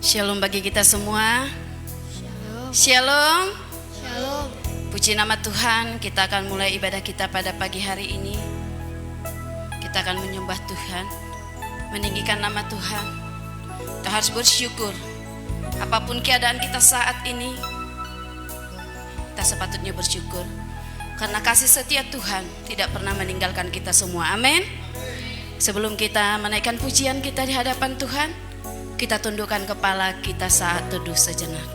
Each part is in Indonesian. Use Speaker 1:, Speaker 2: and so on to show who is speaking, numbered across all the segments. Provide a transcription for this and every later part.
Speaker 1: Shalom bagi kita semua.
Speaker 2: Shalom.
Speaker 1: Shalom.
Speaker 2: Shalom.
Speaker 1: Puji nama Tuhan, kita akan mulai ibadah kita pada pagi hari ini. Kita akan menyembah Tuhan, meninggikan nama Tuhan. Kita harus bersyukur. Apapun keadaan kita saat ini, kita sepatutnya bersyukur. Karena kasih setia Tuhan tidak pernah meninggalkan kita semua. Amin. Sebelum kita menaikkan pujian kita di hadapan Tuhan, kita tundukkan kepala kita saat teduh sejenak.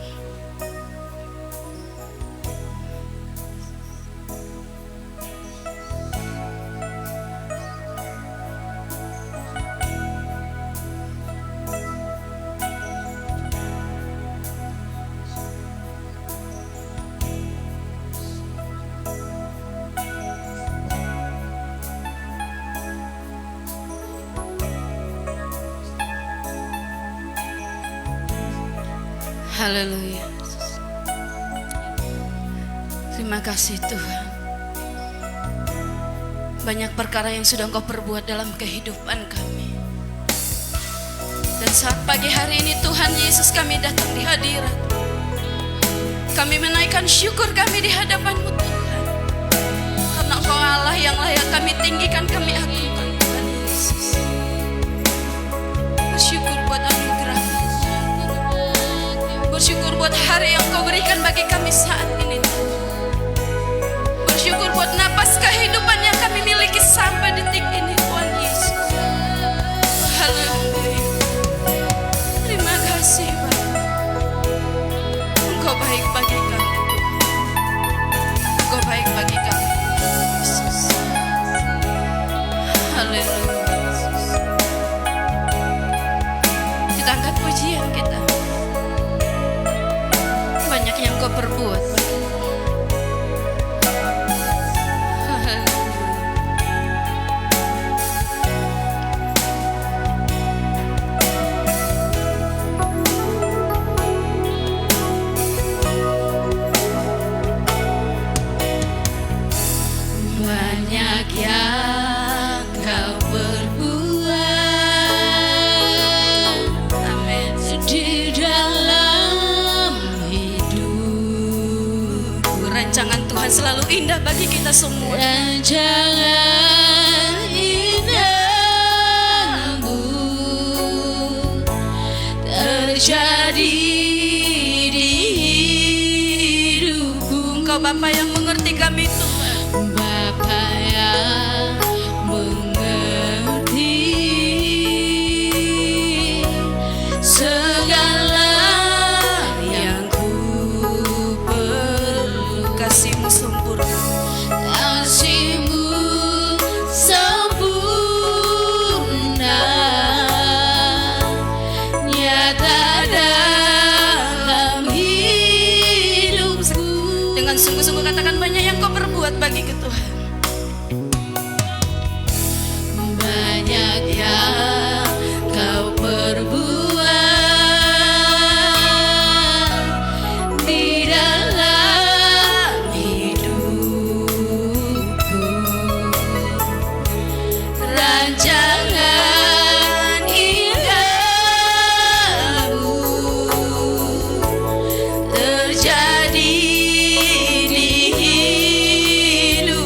Speaker 1: Haleluya. Terima kasih Tuhan. Banyak perkara yang sudah Engkau perbuat dalam kehidupan kami. Dan saat pagi hari ini Tuhan Yesus, kami datang di hadirat. Kami menaikkan syukur kami di hadapan-Mu Tuhan. Karena Engkau Allah yang layak kami tinggikan, kami agungkan Tuhan Yesus. Bersyukur buat anugerah, bersyukur buat hari yang Kau berikan bagi kami saat ini. Bersyukur buat napas kehidupan yang kami miliki sampai detik ini Tuhan Yesus. Haleluya. Terima kasih Bapa. Engkau baik bagi kami. Engkau baik bagi kami Yesus. Haleluya. Kita angkat pujian kita. Banyak yang Kau perbuat. Banyak yang Kau perbuat, amin, di dalam rancangan Tuhan selalu indah bagi kita semua. Rancangan indahmu terjadi di hidupku. Engkau Bapa yang mengerti kami Tuhan. Bapa yang mengerti segala yang ku perlu. Kasih-Mu sempurna, Kasih-Mu sempurna, nyata dalam hidupku. Dengan sungguh-sungguh katakan, banyak yang Kau perbuat bagi Tuhan. Banyak yang Kau perbuat di dalam hidupku. Rancangan indahmu terjadi di hidupku.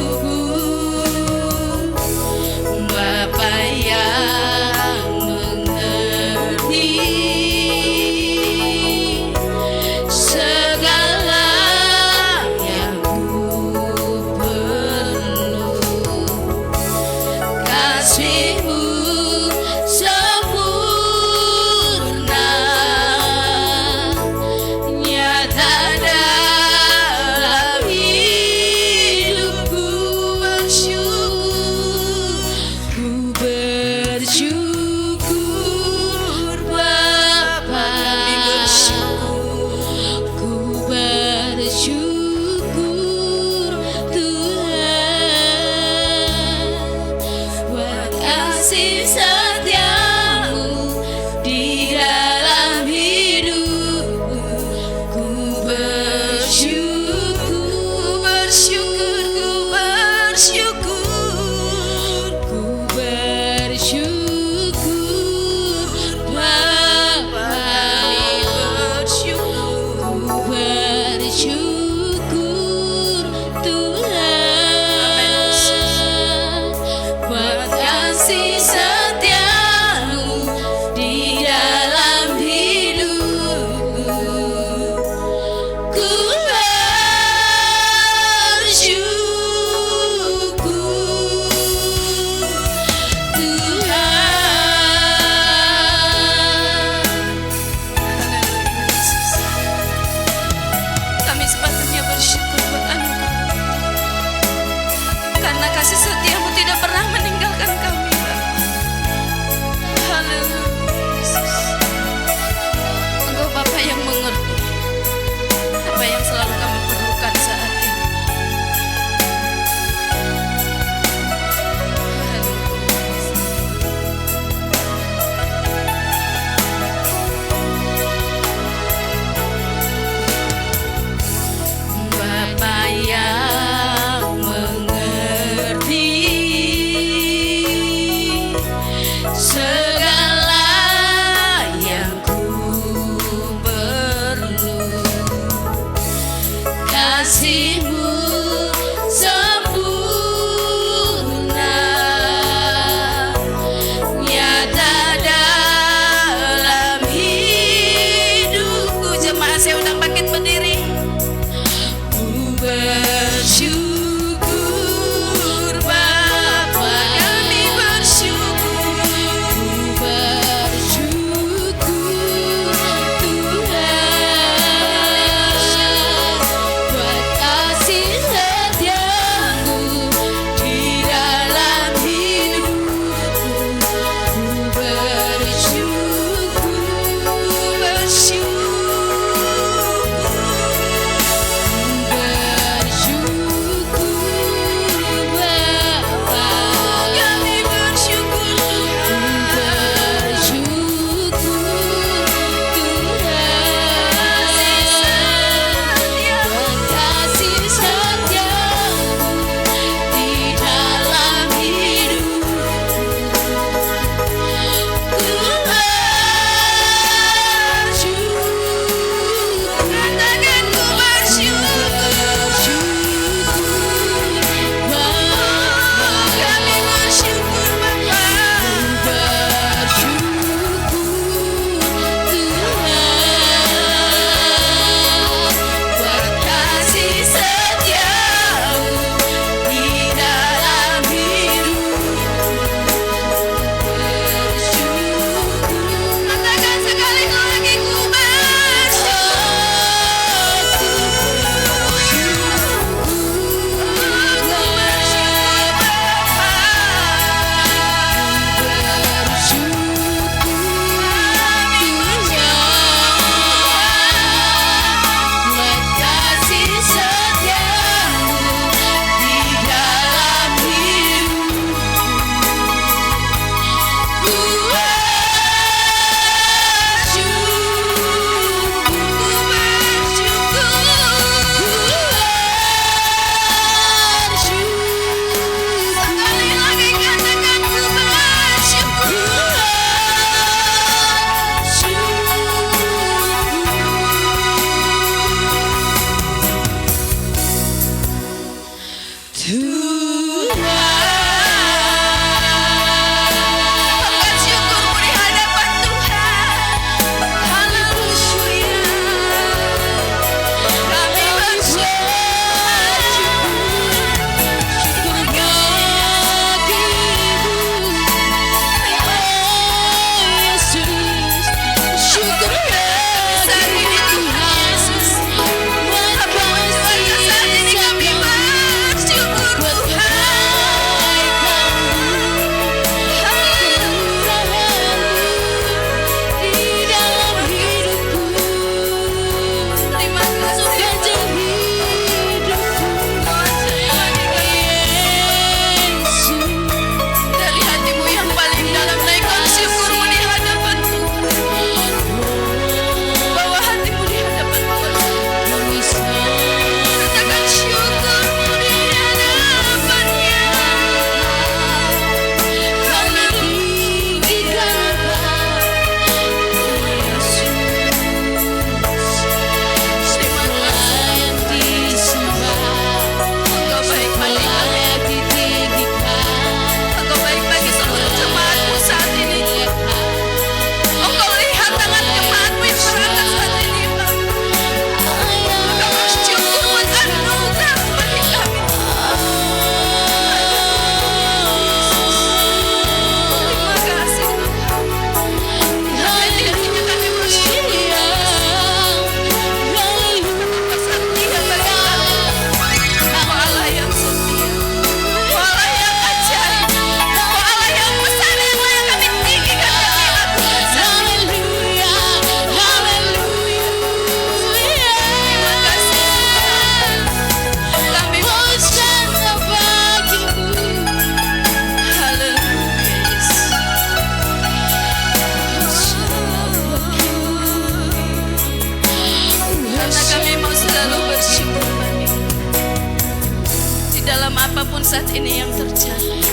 Speaker 1: saat ini yang terjadi.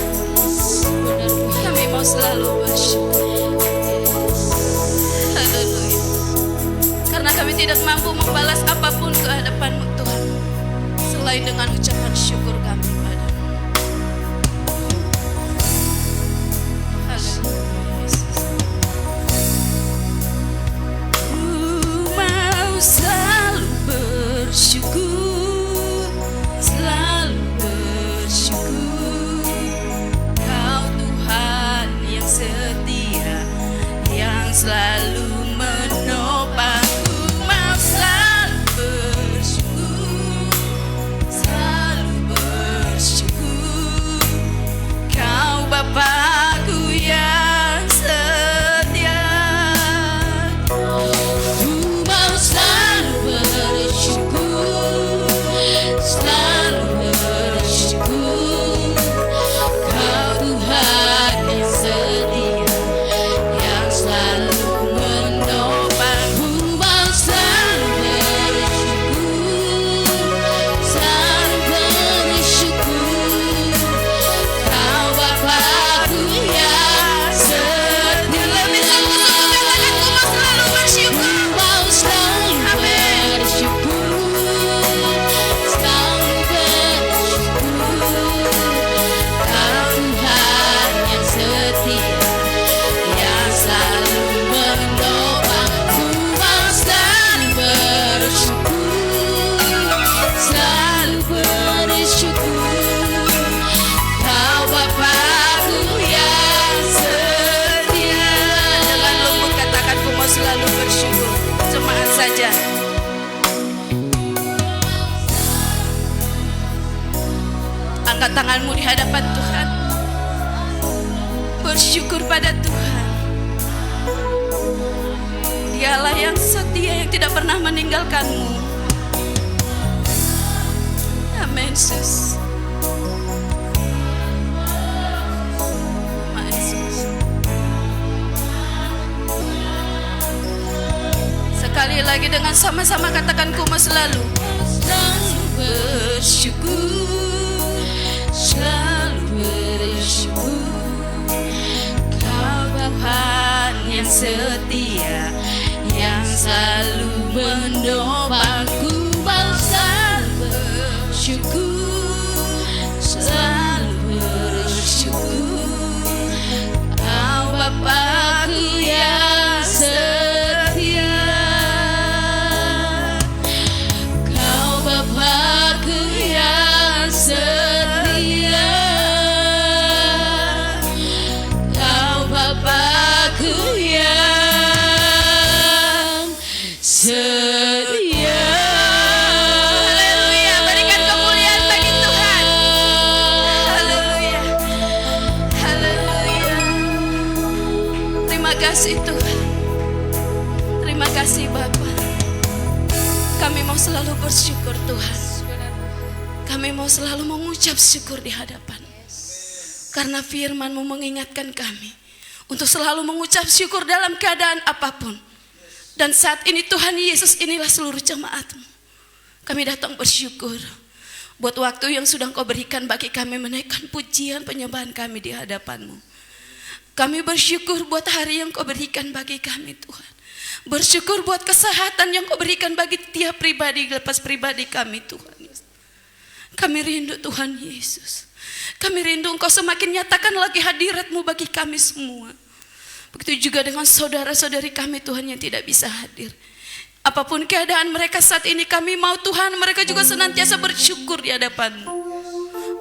Speaker 1: Kami mau selalu bersyukur. Haleluya. Karena kami tidak mampu membalas apapun ke hadapan-Mu Tuhan, selain dengan ucapan syukur kami padamu. Haleluya Yesus. Ku mau selalu bersyukur, selalu bersyukur. Kau Tuhan yang setia, yang selalu menopang. Ku mau selalu bersyukur, selalu bersyukur. Kau Bapakku yang setia. Ku mau selalu bersyukur, selalu bersyukur. Kau Tuhan yang setia, yang selalu menopang. Ku mau selalu bersyukur, selalu bersyukur. Kau Bapakku yang setia. Lebih sungguh-sungguh katakan, ku mau selalu bersyukur. Ku mau selalu bersyukur, selalu bersyukur. Kau Tuhan yang setia, yang selalu menopang. Ku mau selalu bersyukur, selalu bersyukur. Kau Bapakku yang setia. Dengan lembut katakan, ku mau selalu bersyukur. Jemaat saja. Angkat tanganmu di hadapan Tuhan. Bersyukur pada Tuhan. Dialah yang setia, yang tidak pernah meninggalkanmu. Amin Yesus. Amin, Yesus. Sekali lagi dengan sama-sama katakan, ku mau selalu bersyukur, selalu bersyukur. Kau Tuhan yang setia, yang selalu menopang. Ku mau selalu bersyukur, selalu bersyukur. Kau Bapakku yang setia, Kau Bapakku yang setia, Kau Bapakku yang setia. Haleluya, berikan kemuliaan bagi Tuhan. Haleluya, haleluya. Terima kasih Tuhan, terima kasih Bapa. Kami mau selalu bersyukur Tuhan. Kami mau selalu mengucap syukur di hadapan. Karena firman-Mu mengingatkan kami untuk selalu mengucap syukur dalam keadaan apapun. Dan saat ini Tuhan Yesus, inilah seluruh jemaat-Mu. Kami datang bersyukur buat waktu yang sudah Kau berikan bagi kami menaikkan pujian penyembahan kami di hadapan-Mu. Kami bersyukur buat hari yang Kau berikan bagi kami Tuhan. Bersyukur buat kesehatan yang Kau berikan bagi tiap pribadi, lepas pribadi kami Tuhan Yesus. Kami rindu Tuhan Yesus. Kami rindu Engkau semakin nyatakan lagi hadirat-Mu bagi kami semua. Begitu juga dengan saudara-saudari kami Tuhan yang tidak bisa hadir. Apapun keadaan mereka saat ini, kami mau Tuhan mereka juga senantiasa bersyukur di hadapan-Mu.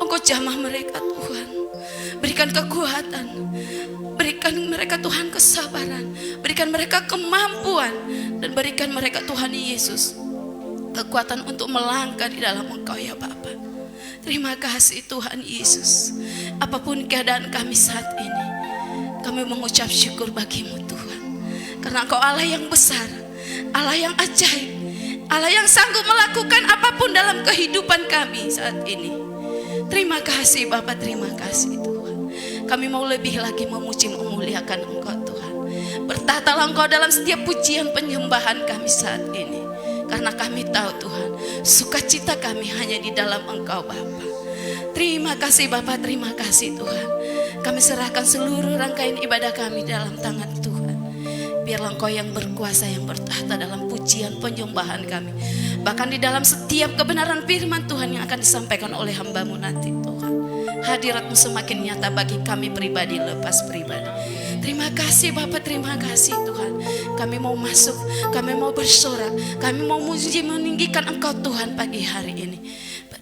Speaker 1: Engkau jamah mereka Tuhan. Berikan kekuatan. Berikan mereka Tuhan kesabaran. Berikan mereka kemampuan. Dan berikan mereka Tuhan Yesus kekuatan untuk melangkah di dalam Engkau ya Bapa. Terima kasih Tuhan Yesus. Apapun keadaan kami saat ini, kami mengucap syukur bagi-Mu Tuhan. Karena Engkau Allah yang besar, Allah yang ajaib, Allah yang sanggup melakukan apapun dalam kehidupan kami saat ini. Terima kasih Bapa, terima kasih Tuhan. Kami mau lebih lagi memuji memuliakan Engkau Tuhan. Bertahtalah Engkau dalam setiap pujian penyembahan kami saat ini. Karena kami tahu Tuhan, sukacita kami hanya di dalam Engkau Bapa. Terima kasih Bapak, terima kasih Tuhan. Kami serahkan seluruh rangkaian ibadah kami dalam tangan Tuhan. Biarlah Engkau yang berkuasa, yang bertahta dalam pujian penyembahan kami. Bahkan di dalam setiap kebenaran firman Tuhan yang akan disampaikan oleh hamba-Mu nanti Tuhan. Hadirat-Mu semakin nyata bagi kami pribadi lepas pribadi. Terima kasih Bapak, terima kasih Tuhan. Kami mau masuk, kami mau bersorak, kami mau muji meninggikan Engkau Tuhan pagi hari ini.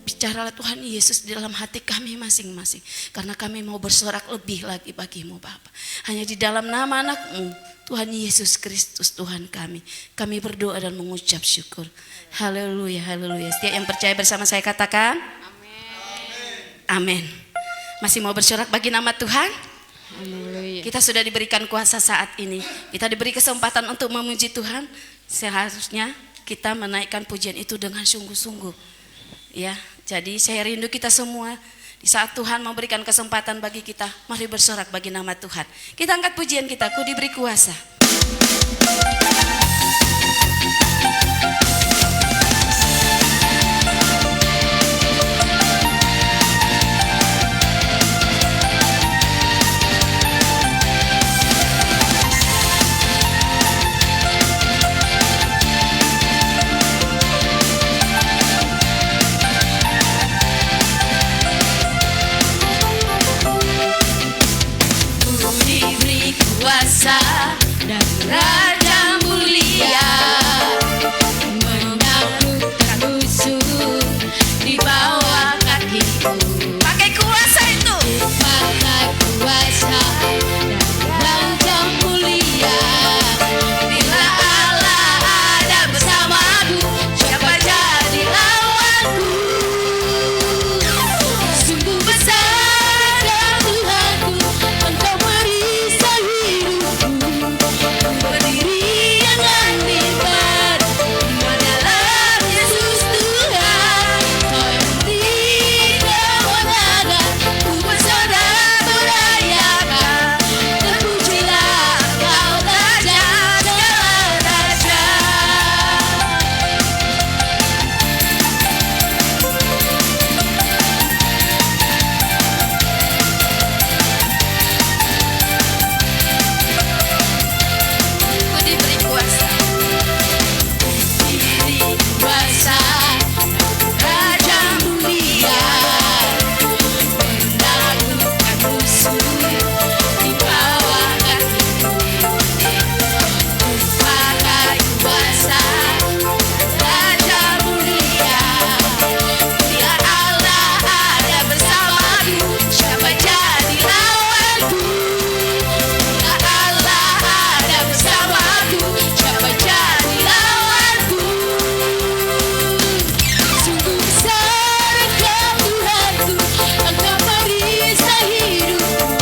Speaker 1: Bicaralah Tuhan Yesus di dalam hati kami masing-masing. Karena kami mau bersorak lebih lagi bagi-Mu Bapa. Hanya di dalam nama anak-Mu Tuhan Yesus Kristus Tuhan kami. Kami berdoa dan mengucap syukur. Haleluya, haleluya. Setiap yang percaya bersama saya katakan amin. Masih mau bersorak bagi nama Tuhan?
Speaker 2: Haleluya.
Speaker 1: Kita sudah diberikan kuasa saat ini. Kita diberi kesempatan untuk memuji Tuhan. Seharusnya kita menaikkan pujian itu dengan sungguh-sungguh. Ya, jadi saya rindu kita semua di saat Tuhan memberikan kesempatan bagi kita, mari bersorak bagi nama Tuhan. Kita angkat pujian kita, Ku diberi kuasa. Kuasa dan Raja mulia menaklukkan musuh di bawah kakiku. Pakai kuasa itu. Pakai kuasa dan Raja mulia. Bila Allah ada bersamaku, siapa jadi lawanku? Sungguh besar Tuhanku, Engkau merisau berdiri dengan hebat dalam Yesus Tuhan. Kau yang tidak mengalah, ku bersorak merayakan. Terpujilah Kau Raja segala raja. Ku diberi kuasa, diberi kuasa, Raja mulia menaklukkan musuh di bawah kakiku. Pakai kuasa, Raja mulia. Biar Allah ada bersamaku, siapa jadi lawanku? Biar Allah ada bersamaku, siapa jadi lawanku? Sungguh besar Engkau Tuhanku, Engkau merisau hidupku.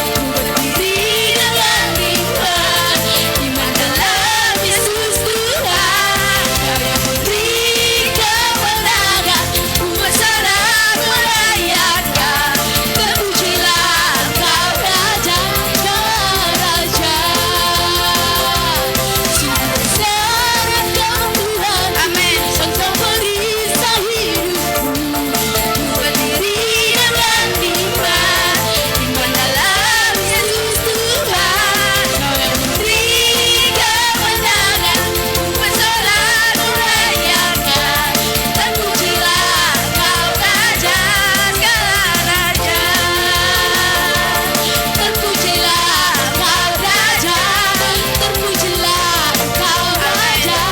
Speaker 1: Ku berdiri dengan iman, iman dalam Yesus Tuhan. Kau yang beri kemenangan, ku bersorak merayakan. Terpujilah Kau Raja segala raja. Sungguh besar Engkau Tuhan, amin. Engkau merisau hidupku. Ku berdiri dengan iman, iman dalam Yesus Tuhan. Kau yang beri kemenangan, ku bersorak merayakan. Terpujilah Kau Raja segala raja. Terpujilah Kau Raja, terpujilah Kau Raja,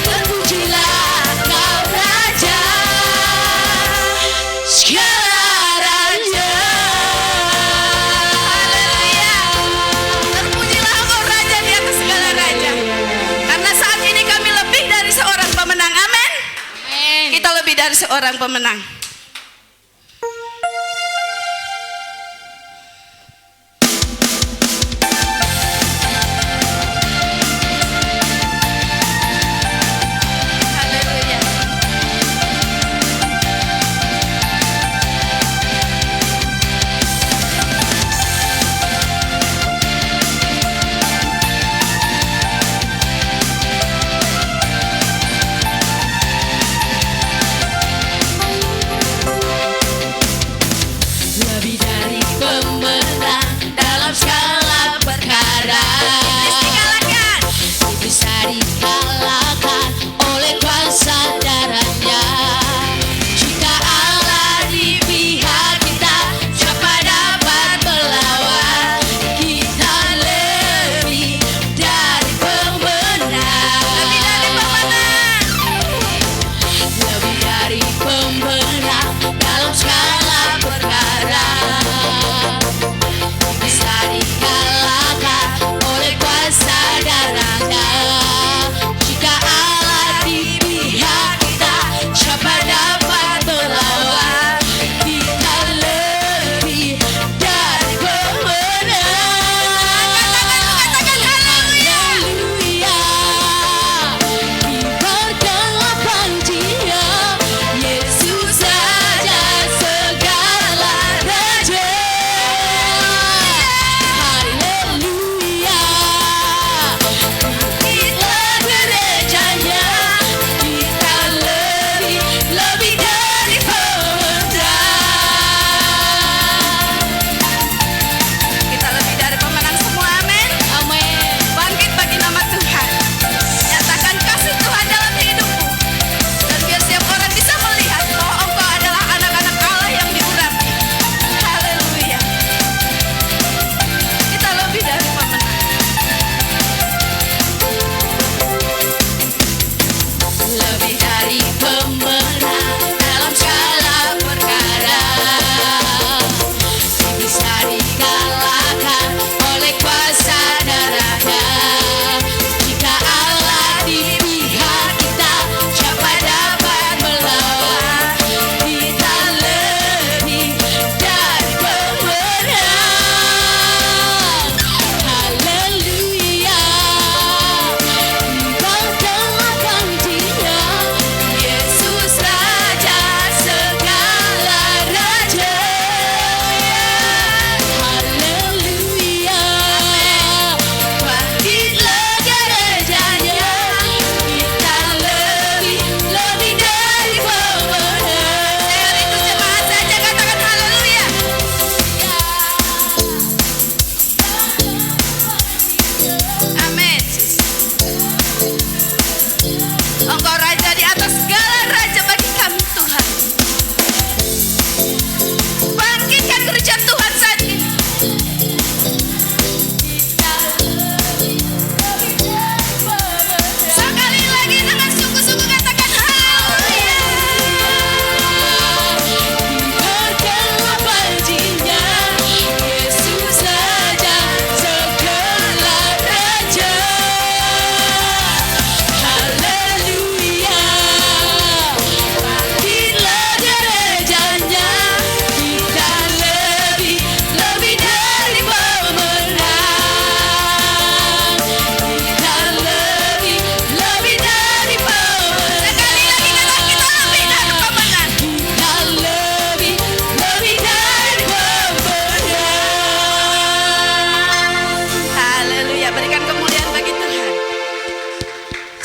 Speaker 1: terpujilah Kau Raja segala raja. Haleluya. Terpujilah Engkau Raja di atas segala raja. Karena saat ini kami lebih dari seorang pemenang. Amin. Kita lebih dari seorang pemenang. Haleluya.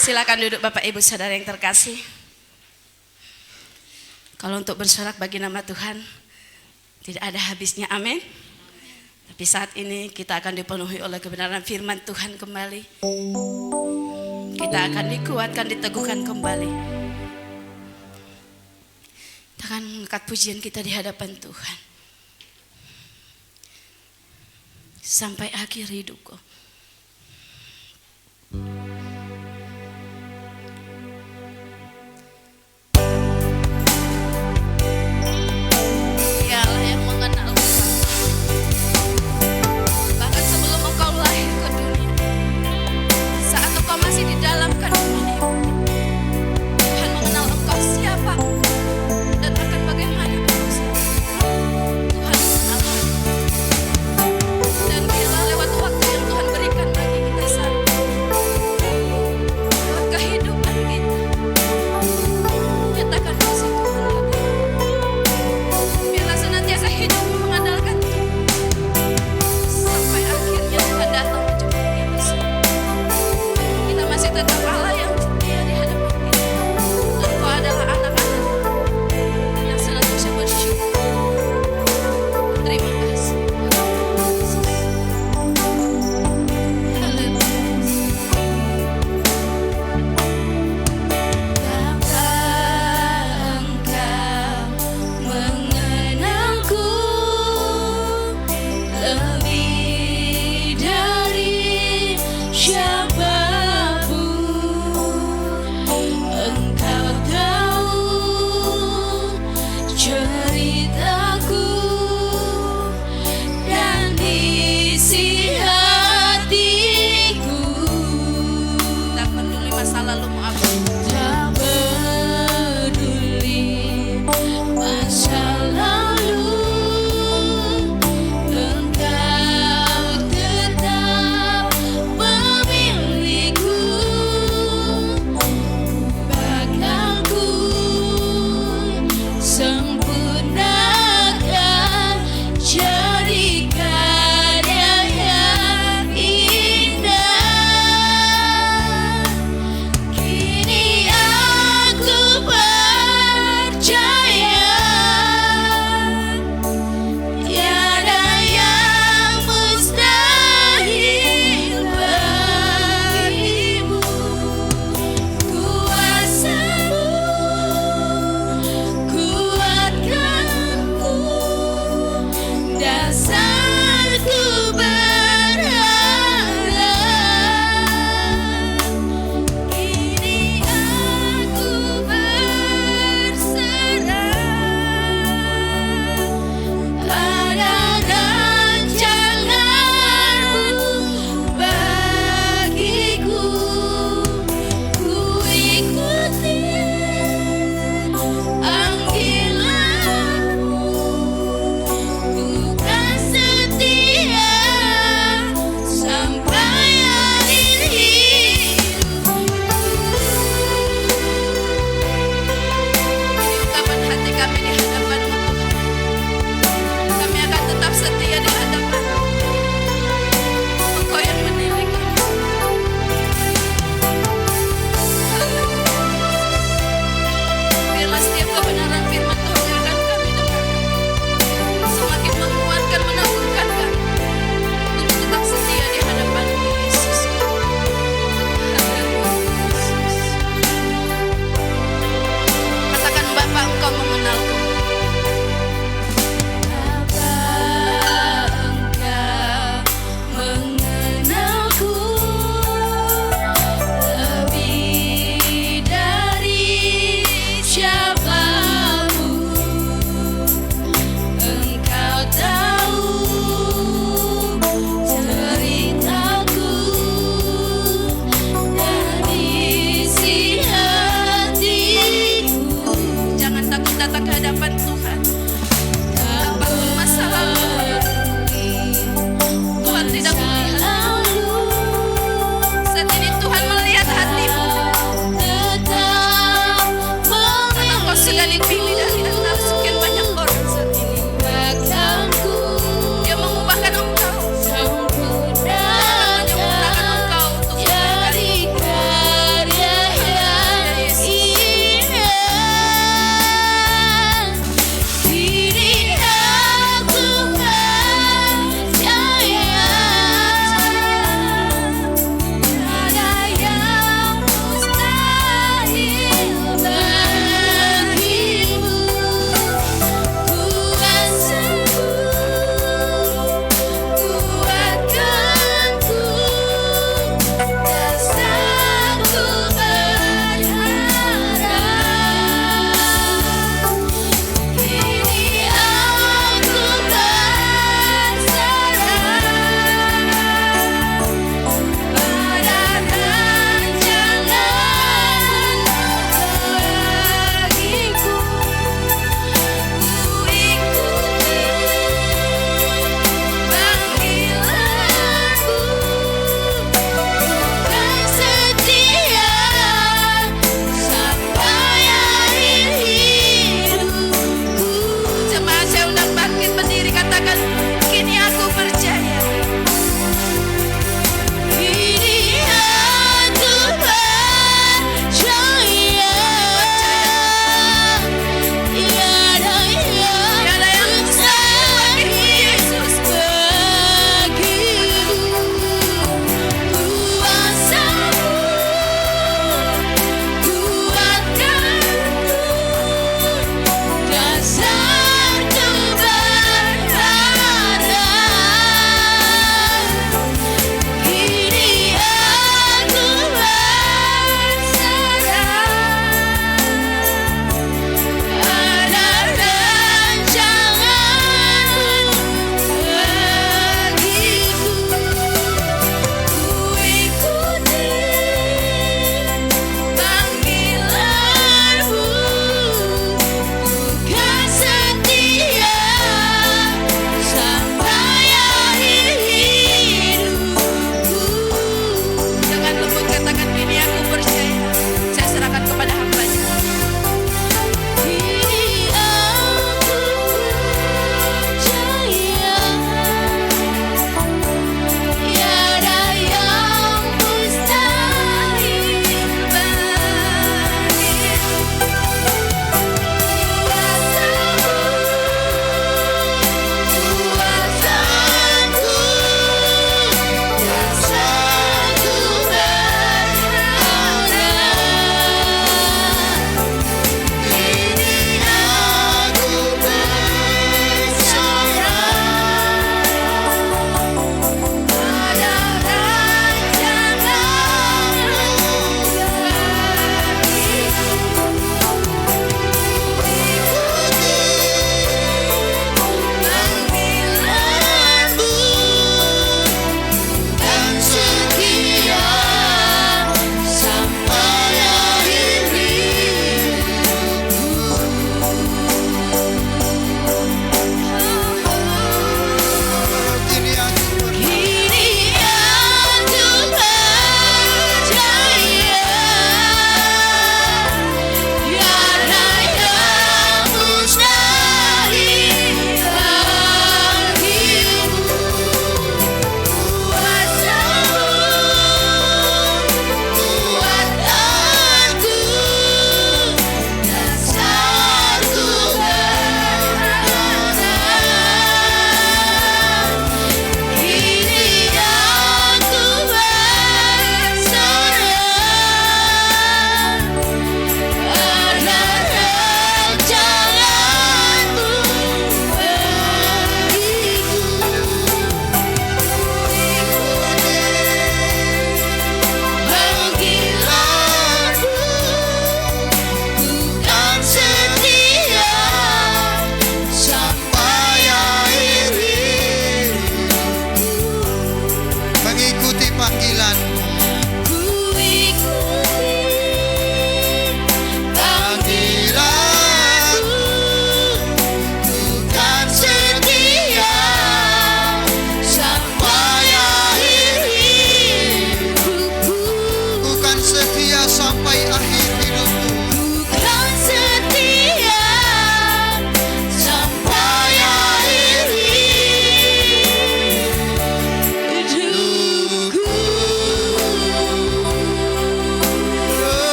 Speaker 1: Silakan duduk Bapak Ibu Saudara yang terkasih. Kalau untuk bersorak bagi nama Tuhan tidak ada habisnya, amin. Tapi saat ini kita akan dipenuhi oleh kebenaran firman Tuhan kembali. Kita akan dikuatkan, diteguhkan kembali. Kita akan mengangkat pujian kita di hadapan Tuhan sampai akhir hidupku. Dialah yang mengenal Tuhan. Bahkan sebelum engkau lahir ke dunia, saat engkau masih di dalam kandungan ibu, Tuhan mengenal engkau siapa dan akan bagaimana bangsa. Tuhan mengenal. Dan biarlah lewat waktu yang Tuhan berikan bagi kita saat ini, lewat kehidupan kita, nyatakan kasih Tuhan lagi. Biarlah senantiasa hidup mengandalkan Tuhan sampai akhirnya Tuhan datang menjemput kita semua. Kita masih tetap Allah yang setia di hadapan kita. Engkau adalah anak-anak yang senantiasa bersyukur. Terima kasih. Mengenalku lebih dari siapapun, Engkau tahu ceritaku dan isi hatiku. Tak peduli masa lalumu apa, tak peduli masa lalu, Engkau tetap memiliku. Bakalku sempurnakan jadi karya yang indah. Kini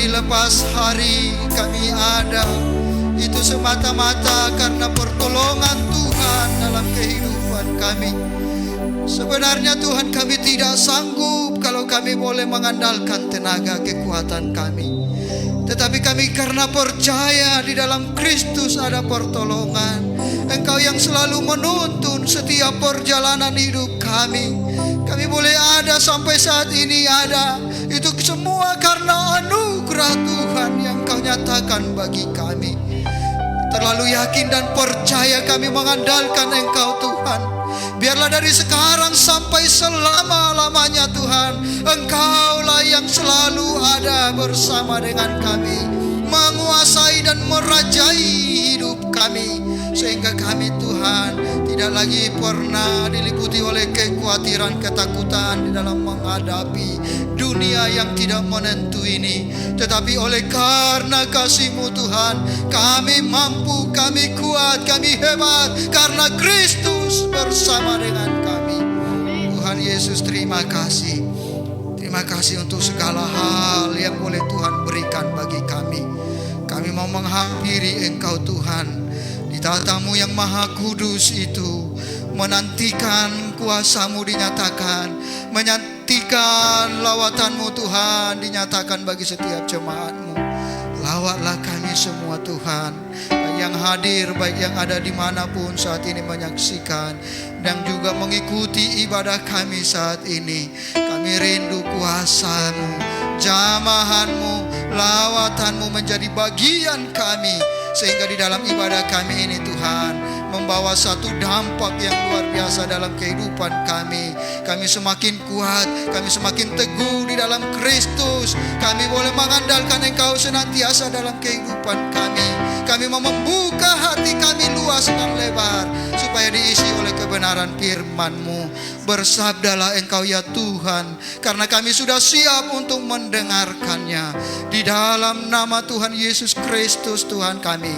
Speaker 3: hari lepas hari kami ada, itu semata-mata karena pertolongan Tuhan dalam kehidupan kami. Sebenarnya Tuhan, kami tidak sanggup kalau kami boleh mengandalkan tenaga kekuatan kami, tetapi kami karena percaya di dalam Kristus ada pertolongan. Engkau yang selalu menuntun setiap perjalanan hidup kami. Kami boleh ada sampai saat ini ada, itu semua karena anugerah Tuhan yang Kau nyatakan bagi kami. Terlalu yakin dan percaya kami mengandalkan Engkau Tuhan. Biarlah dari sekarang sampai selama-lamanya Tuhan, Engkaulah yang selalu ada bersama dengan kami, menguasai dan merajai hidup kami, sehingga kami Tuhan tidak lagi pernah diliputi oleh kekhawatiran, ketakutan di dalam menghadapi dunia yang tidak menentu ini. Tetapi oleh karena kasih-Mu Tuhan, kami mampu, kami kuat, kami hebat, karena Kristus bersama dengan kami. Tuhan Yesus, terima kasih. Terima kasih untuk segala hal yang boleh Tuhan berikan bagi kami. Kami mau menghampiri Engkau Tuhan di tatamu yang maha kudus itu, menantikan kuasa-Mu dinyatakan, menantikan lawatan-Mu Tuhan dinyatakan bagi setiap jemaat-Mu. Lawatlah kami semua Tuhan, baik yang hadir, baik yang ada dimanapun saat ini menyaksikan dan juga mengikuti ibadah kami saat ini. Kami rindu kuasa-Mu, jamahan-Mu, lawatan-Mu menjadi bagian kami, sehingga di dalam ibadah kami ini Tuhan membawa satu dampak yang luar biasa dalam kehidupan kami. Kami semakin kuat, kami semakin teguh di dalam Kristus. Kami boleh mengandalkan Engkau senantiasa dalam kehidupan kami. Kami mau membuka hati kami luas dan lebar, supaya diisi oleh kebenaran firman-Mu. Bersabdalah Engkau ya Tuhan, karena kami sudah siap untuk mendengarkannya. Di dalam nama Tuhan Yesus Kristus Tuhan kami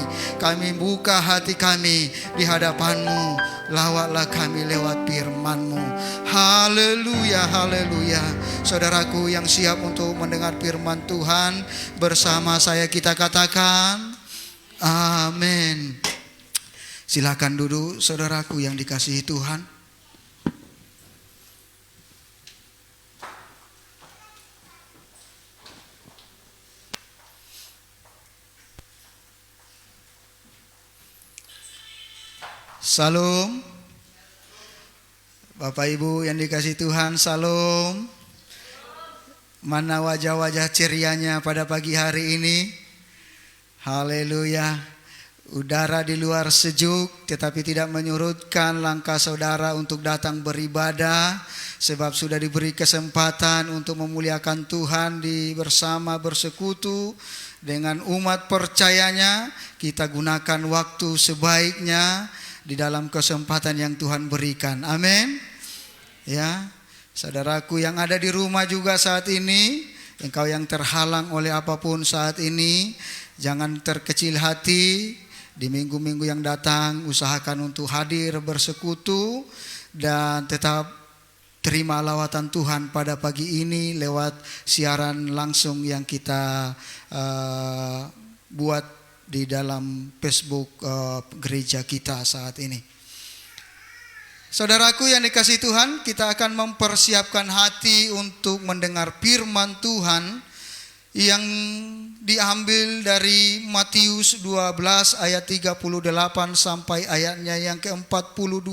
Speaker 3: buka hati kami di hadapan-Mu. Lawatlah kami lewat firman-Mu. Haleluya, haleluya. Saudaraku yang siap untuk mendengar firman Tuhan, bersama saya kita katakan amin. Silakan duduk saudaraku yang dikasihi Tuhan. Salam. Bapak Ibu yang dikasihi Tuhan, salam. Mana wajah-wajah cerianya pada pagi hari ini? Haleluya. Udara di luar sejuk, tetapi tidak menyurutkan langkah saudara untuk datang beribadah, sebab sudah diberi kesempatan untuk memuliakan Tuhan bersama bersekutu dengan umat percayanya. Kita gunakan waktu sebaiknya di dalam kesempatan yang Tuhan berikan. Amin. Ya, saudaraku yang ada di rumah juga saat ini, engkau yang terhalang oleh apapun saat ini, jangan terkecil hati. Di minggu-minggu yang datang, usahakan untuk hadir bersekutu dan tetap terima lawatan Tuhan pada pagi ini lewat siaran langsung yang kita buat di dalam Facebook gereja kita saat ini. Saudaraku yang dikasihi Tuhan, kita akan mempersiapkan hati untuk mendengar firman Tuhan yang diambil dari Matius 12 ayat 38 sampai ayatnya yang ke-42.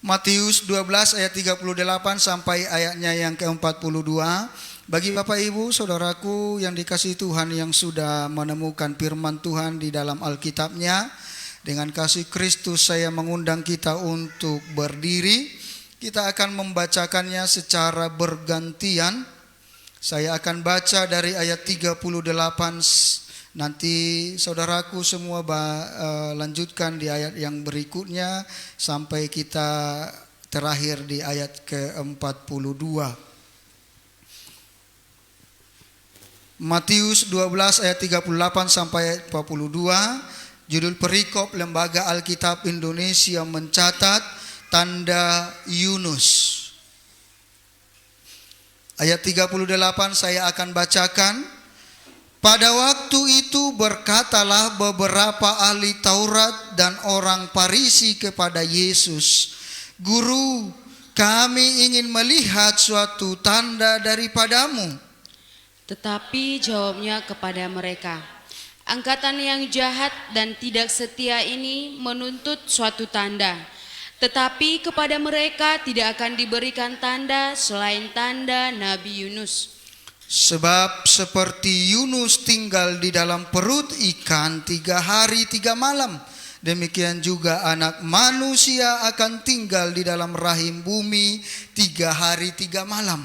Speaker 3: Matius 12 ayat 38 sampai ayatnya yang ke-42. Bagi Bapak Ibu, saudaraku yang dikasihi Tuhan yang sudah menemukan firman Tuhan di dalam Alkitabnya, dengan kasih Kristus saya mengundang kita untuk berdiri. Kita akan membacakannya secara bergantian. Saya akan baca dari ayat 38. Nanti saudaraku semua lanjutkan di ayat yang berikutnya sampai kita terakhir di ayat ke-42. Matius 12 ayat 38 sampai 42. Judul perikop Lembaga Alkitab Indonesia mencatat tanda Yunus. Ayat 38 saya akan bacakan. Pada waktu itu berkatalah beberapa ahli Taurat dan orang Farisi kepada Yesus, "Guru, kami ingin melihat suatu tanda daripadamu."
Speaker 4: Tetapi jawabnya kepada mereka, "Angkatan yang jahat dan tidak setia ini menuntut suatu tanda. Tetapi kepada mereka tidak akan diberikan tanda selain tanda Nabi Yunus.
Speaker 3: Sebab seperti Yunus tinggal di dalam perut ikan 3 hari 3 malam, demikian juga Anak Manusia akan tinggal di dalam rahim bumi 3 hari 3 malam."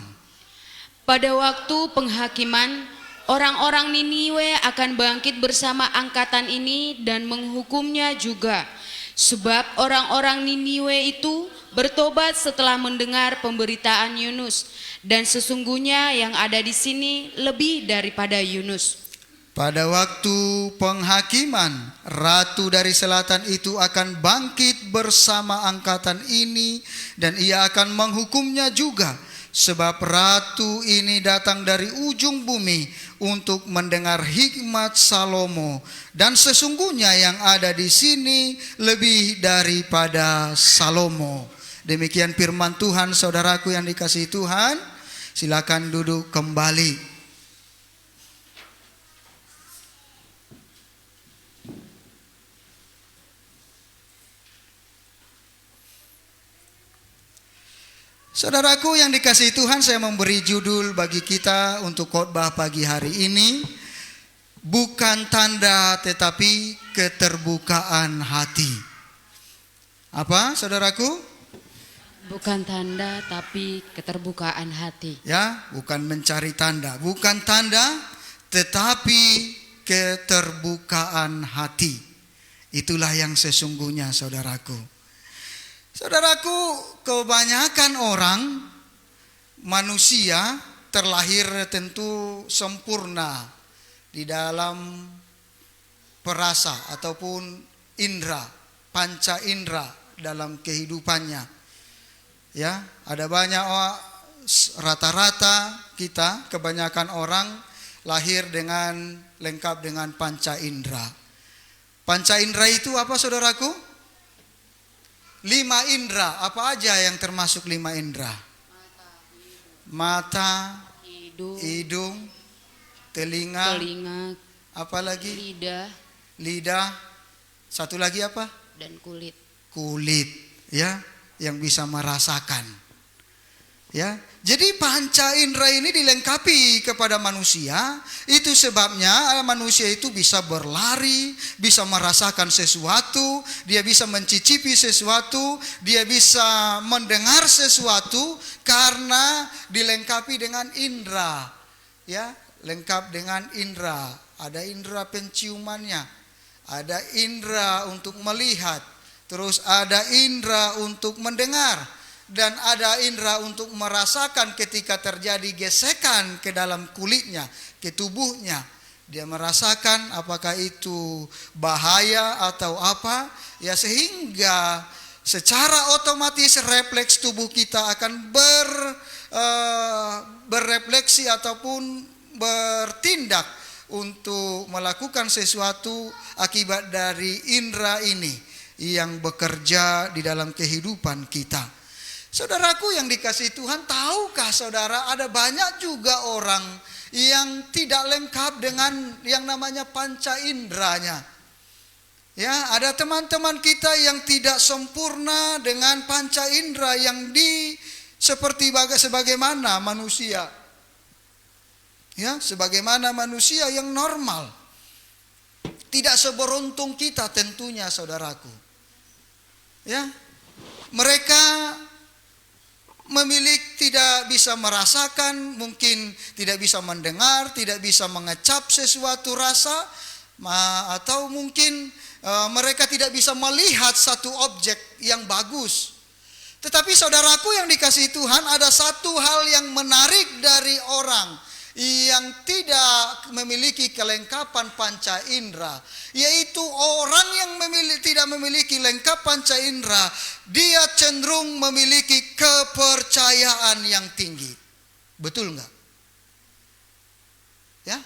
Speaker 4: Pada waktu penghakiman, orang-orang Niniwe akan bangkit bersama angkatan ini dan menghukumnya juga. Sebab orang-orang Niniwe itu bertobat setelah mendengar pemberitaan Yunus, dan sesungguhnya yang ada di sini lebih daripada Yunus.
Speaker 3: Pada waktu penghakiman, ratu dari selatan itu akan bangkit bersama angkatan ini dan ia akan menghukumnya juga. Sebab ratu ini datang dari ujung bumi untuk mendengar hikmat Salomo, dan sesungguhnya yang ada di sini lebih daripada Salomo. Demikian firman Tuhan, saudaraku yang dikasihi Tuhan. Silakan duduk kembali. Saudaraku yang dikasihi Tuhan, saya memberi judul bagi kita untuk khotbah pagi hari ini, bukan tanda tetapi keterbukaan hati. Apa, saudaraku?
Speaker 4: Bukan tanda tapi keterbukaan hati.
Speaker 3: Ya, bukan mencari tanda, bukan tanda tetapi keterbukaan hati. Itulah yang sesungguhnya, saudaraku. Saudaraku, kebanyakan orang manusia terlahir tentu sempurna di dalam perasa ataupun indera, panca indera dalam kehidupannya. Ya, ada banyak rata-rata kita, kebanyakan orang lahir dengan lengkap dengan panca indera. Panca indera itu apa, saudaraku? 5 indera, apa aja yang termasuk 5 indera? Mata, hidung, telinga, apa lagi? Lidah, satu lagi apa?
Speaker 4: Dan kulit.
Speaker 3: Kulit, ya, yang bisa merasakan. Ya, jadi panca indera ini dilengkapi kepada manusia. Itu sebabnya manusia itu bisa berlari, bisa merasakan sesuatu, dia bisa mencicipi sesuatu, dia bisa mendengar sesuatu karena dilengkapi dengan indera. Ya, lengkap dengan indera. Ada indera penciumannya, ada indera untuk melihat, terus ada indera untuk mendengar, dan ada indera untuk merasakan ketika terjadi gesekan ke dalam kulitnya, ke tubuhnya. Dia merasakan apakah itu bahaya atau apa, ya, sehingga secara otomatis refleks tubuh kita akan berefleksi ataupun bertindak untuk melakukan sesuatu akibat dari indera ini yang bekerja di dalam kehidupan kita. Saudaraku yang dikasihi Tuhan, tahukah saudara ada banyak juga orang yang tidak lengkap dengan yang namanya panca inderanya. Ya, ada teman-teman kita yang tidak sempurna dengan panca indera yang sebagaimana manusia. Ya, sebagaimana manusia yang normal. Tidak seberuntung kita tentunya, saudaraku. Ya, mereka tidak bisa merasakan, mungkin tidak bisa mendengar, tidak bisa mengecap sesuatu rasa, atau mungkin mereka tidak bisa melihat satu objek yang bagus. Tetapi saudaraku yang dikasihi Tuhan, ada satu hal yang menarik dari orang yang tidak memiliki kelengkapan panca indera, yaitu orang yang tidak memiliki lengkap panca indera, dia cenderung memiliki kepercayaan yang tinggi. Betul enggak? Ya,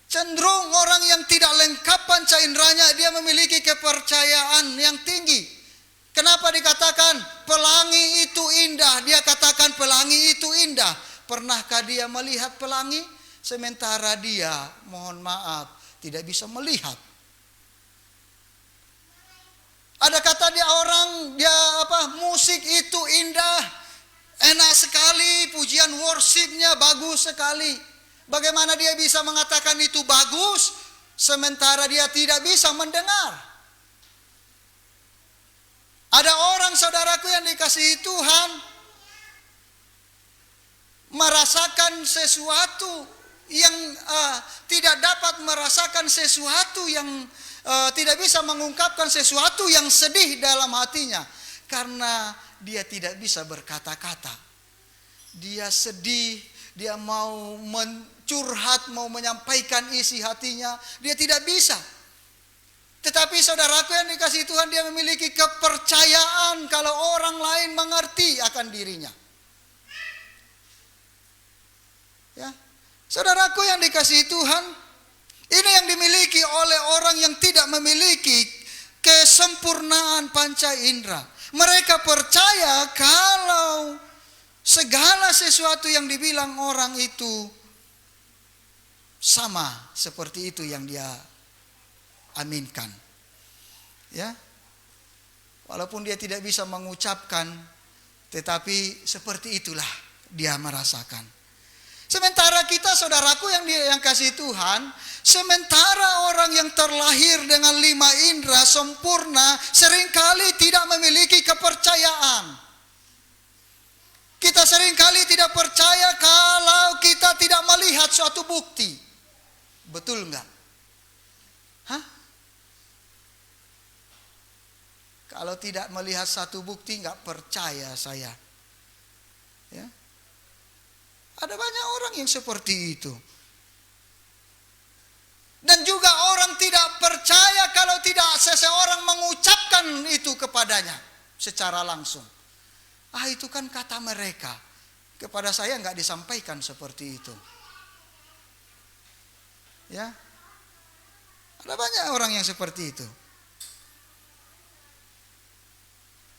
Speaker 3: cenderung orang yang tidak lengkap panca inderanya, dia memiliki kepercayaan yang tinggi. Kenapa dikatakan pelangi itu indah? Dia katakan pelangi itu indah. Pernahkah dia melihat pelangi? Sementara dia, mohon maaf, tidak bisa melihat. Ada kata musik itu indah, enak sekali, pujian worshipnya bagus sekali. Bagaimana dia bisa mengatakan itu bagus, sementara dia tidak bisa mendengar? Ada orang, saudaraku, yang dikasihi Tuhan, merasakan sesuatu yang tidak dapat merasakan sesuatu yang tidak bisa mengungkapkan sesuatu yang sedih dalam hatinya, karena dia tidak bisa berkata-kata. Dia sedih, dia mau mencurhat, mau menyampaikan isi hatinya, dia tidak bisa. Tetapi saudaraku yang dikasihi Tuhan, dia memiliki kepercayaan kalau orang lain mengerti akan dirinya. Ya, saudaraku yang dikasihi Tuhan, ini yang dimiliki oleh orang yang tidak memiliki kesempurnaan panca indera. Mereka percaya kalau segala sesuatu yang dibilang orang itu sama seperti itu yang dia aminkan. Ya, walaupun dia tidak bisa mengucapkan, tetapi seperti itulah dia merasakan. Sementara kita, saudaraku yang kasih Tuhan, sementara orang yang terlahir dengan 5 indera sempurna seringkali tidak memiliki kepercayaan. Kita seringkali tidak percaya kalau kita tidak melihat suatu bukti. Betul enggak? Hah? Kalau tidak melihat satu bukti, enggak percaya saya. Ya. Ada banyak orang yang seperti itu. Dan juga orang tidak percaya kalau tidak seseorang mengucapkan itu kepadanya secara langsung. Itu kan kata mereka. Kepada saya enggak disampaikan seperti itu. Ya. Ada banyak orang yang seperti itu.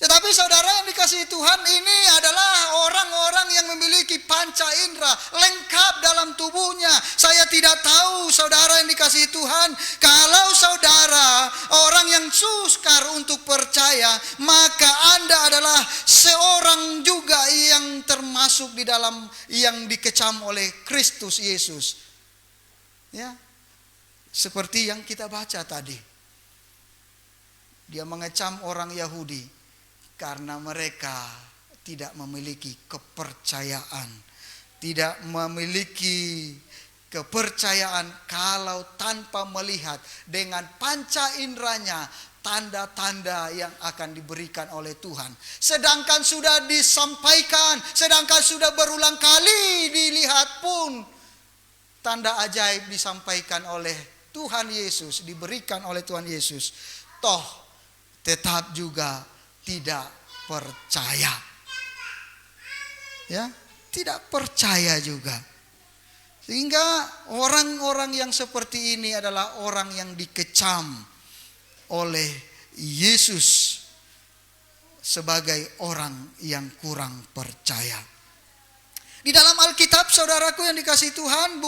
Speaker 3: Tetapi saudara yang dikasihi Tuhan, ini adalah orang-orang yang memiliki panca indera lengkap dalam tubuhnya. Saya tidak tahu saudara yang dikasihi Tuhan, kalau saudara orang yang sukar untuk percaya, maka Anda adalah seorang juga yang termasuk di dalam yang dikecam oleh Kristus Yesus. Ya, seperti yang kita baca tadi. Dia mengecam orang Yahudi karena mereka tidak memiliki kepercayaan. Tidak memiliki kepercayaan kalau tanpa melihat dengan panca inderanya tanda-tanda yang akan diberikan oleh Tuhan. Sedangkan sudah disampaikan, sedangkan sudah berulang kali dilihat pun, tanda ajaib disampaikan oleh Tuhan Yesus, diberikan oleh Tuhan Yesus. Toh tetap juga tidak percaya. Ya, tidak percaya juga. Sehingga orang-orang yang seperti ini adalah orang yang dikecam oleh Yesus sebagai orang yang kurang percaya. Di dalam Alkitab, saudaraku yang dikasihi Tuhan,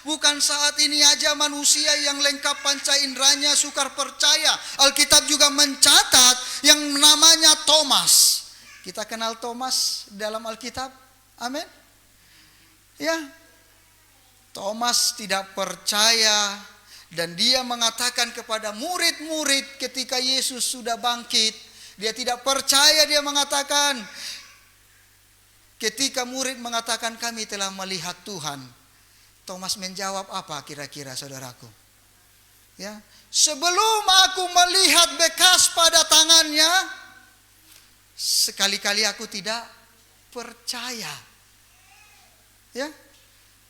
Speaker 3: bukan saat ini aja manusia yang lengkap panca inderanya sukar percaya. Alkitab juga mencatat yang namanya Thomas. Kita kenal Thomas dalam Alkitab. Amin. Ya. Thomas tidak percaya dan dia mengatakan kepada murid-murid ketika Yesus sudah bangkit, dia tidak percaya. Dia mengatakan, ketika murid mengatakan kami telah melihat Tuhan, Thomas menjawab apa kira-kira saudaraku? Ya, sebelum aku melihat bekas pada tangannya, sekali-kali aku tidak percaya. Ya,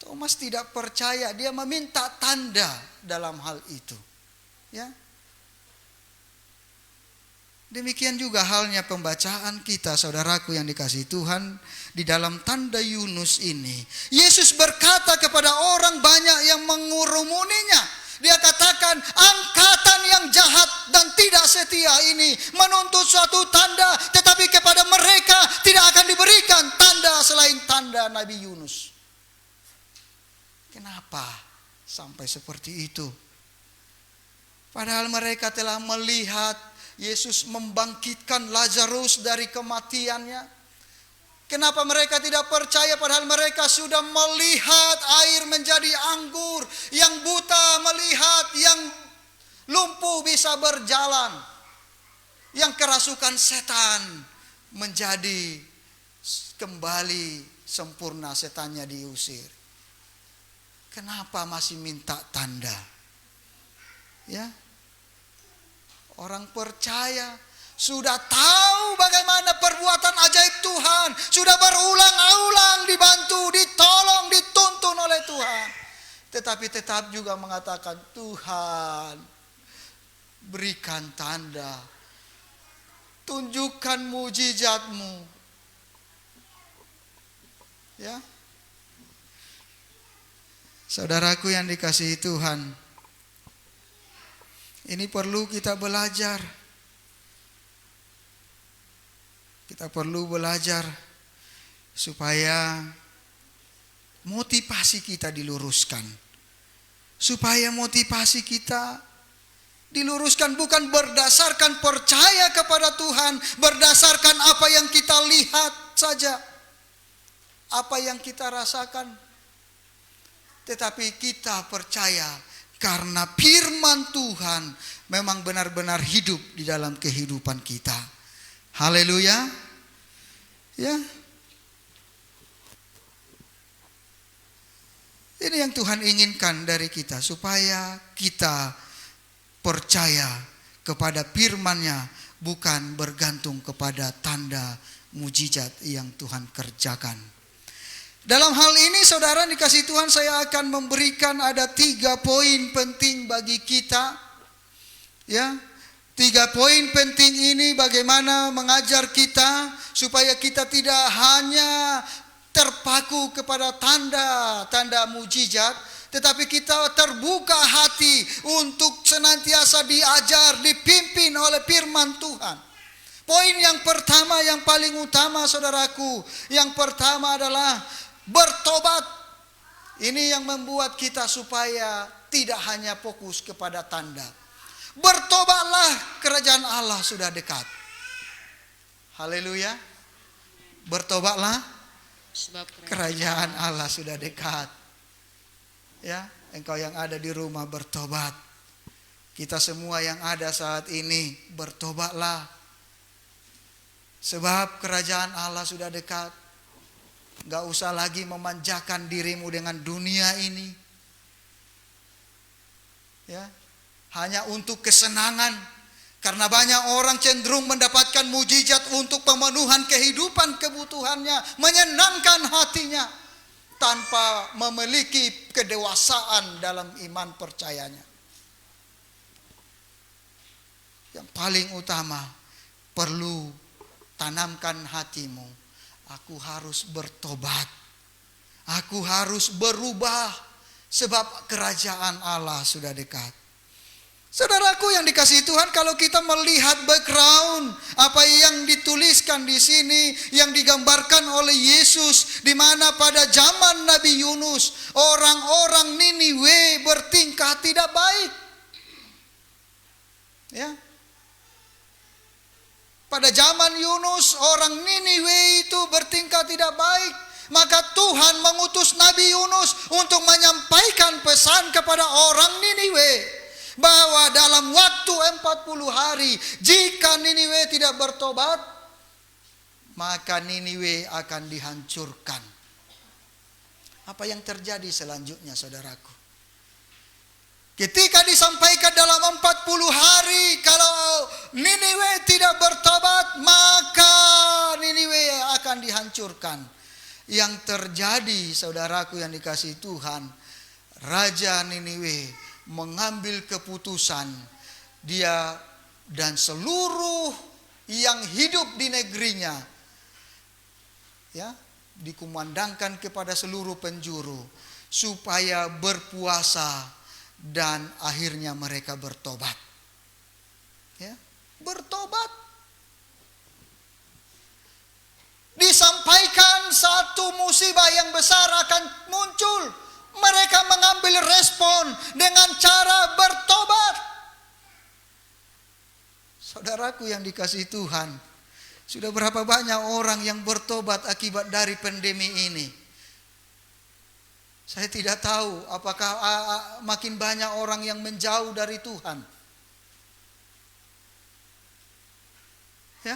Speaker 3: Thomas tidak percaya, dia meminta tanda dalam hal itu. Ya. Demikian juga halnya pembacaan kita, saudaraku yang dikasihi Tuhan, di dalam tanda Yunus ini. Yesus berkata kepada orang banyak yang mengurumuninya. Dia katakan, angkatan yang jahat dan tidak setia ini menuntut suatu tanda, tetapi kepada mereka tidak akan diberikan tanda selain tanda Nabi Yunus. Kenapa sampai seperti itu? Padahal mereka telah melihat Yesus membangkitkan Lazarus dari kematiannya. Kenapa mereka tidak percaya padahal mereka sudah melihat air menjadi anggur, yang buta melihat, yang lumpuh bisa berjalan, yang kerasukan setan menjadi kembali sempurna, setannya diusir. Kenapa masih minta tanda? Ya. Orang percaya sudah tahu bagaimana perbuatan ajaib Tuhan, sudah berulang-ulang dibantu, ditolong, dituntun oleh Tuhan. Tetapi tetap juga mengatakan, Tuhan, berikan tanda, tunjukkan mujizat-Mu. Ya. Saudaraku yang dikasihi Tuhan, ini perlu kita belajar. Kita perlu belajar supaya motivasi kita diluruskan. Supaya motivasi kita diluruskan bukan berdasarkan percaya kepada Tuhan, berdasarkan apa yang kita lihat saja, apa yang kita rasakan. Tetapi kita percaya karena firman Tuhan memang benar-benar hidup di dalam kehidupan kita. Haleluya. Ya. Ini yang Tuhan inginkan dari kita, supaya kita percaya kepada firman-Nya, bukan bergantung kepada tanda mujizat yang Tuhan kerjakan. Dalam hal ini saudara dikasihi Tuhan, saya akan memberikan ada 3 poin penting bagi kita. Ya, 3 poin penting ini bagaimana mengajar kita supaya kita tidak hanya terpaku kepada tanda-tanda mujizat, tetapi kita terbuka hati untuk senantiasa diajar, dipimpin oleh firman Tuhan. Poin yang pertama, yang paling utama saudaraku, yang pertama adalah bertobat. Ini yang membuat kita supaya tidak hanya fokus kepada tanda. Bertobatlah, kerajaan Allah sudah dekat. Haleluya. Bertobatlah,
Speaker 4: Sebab
Speaker 3: kerajaan Allah sudah dekat. Ya, engkau yang ada di rumah bertobat. Kita semua yang ada saat ini bertobatlah. Sebab kerajaan Allah sudah dekat. Gak usah lagi memanjakan dirimu dengan dunia ini. Ya, hanya untuk kesenangan. Karena banyak orang cenderung mendapatkan mujizat untuk pemenuhan kehidupan kebutuhannya, menyenangkan hatinya, tanpa memiliki kedewasaan dalam iman percayanya. Yang paling utama, perlu tanamkan hatimu. Aku harus bertobat. Aku harus berubah. Sebab kerajaan Allah sudah dekat. Saudaraku yang dikasihi Tuhan, kalau kita melihat background apa yang dituliskan di sini, yang digambarkan oleh Yesus, di mana pada zaman Nabi Yunus, orang-orang Niniwe bertingkah tidak baik. Ya. Pada zaman Yunus, orang Niniwe itu bertingkah tidak baik. Maka Tuhan mengutus Nabi Yunus untuk menyampaikan pesan kepada orang Niniwe, bahwa dalam waktu 40 hari, jika Niniwe tidak bertobat, maka Niniwe akan dihancurkan. Apa yang terjadi selanjutnya saudaraku? Ketika disampaikan dalam 40 hari, kalau Niniwe tidak bertobat, maka Niniwe akan dihancurkan. yang terjadi, saudaraku yang dikasihi Tuhan, Raja Niniwe mengambil keputusan, dia dan seluruh yang hidup di negerinya, ya, dikumandangkan kepada seluruh penjuru supaya berpuasa dan akhirnya mereka bertobat. Ya, bertobat. Disampaikan satu musibah yang besar akan muncul. Mereka mengambil respon dengan cara bertobat. Saudaraku yang dikasihi Tuhan, sudah berapa banyak orang yang bertobat akibat dari pandemi ini? Saya tidak tahu apakah makin banyak orang yang menjauh dari Tuhan. Ya,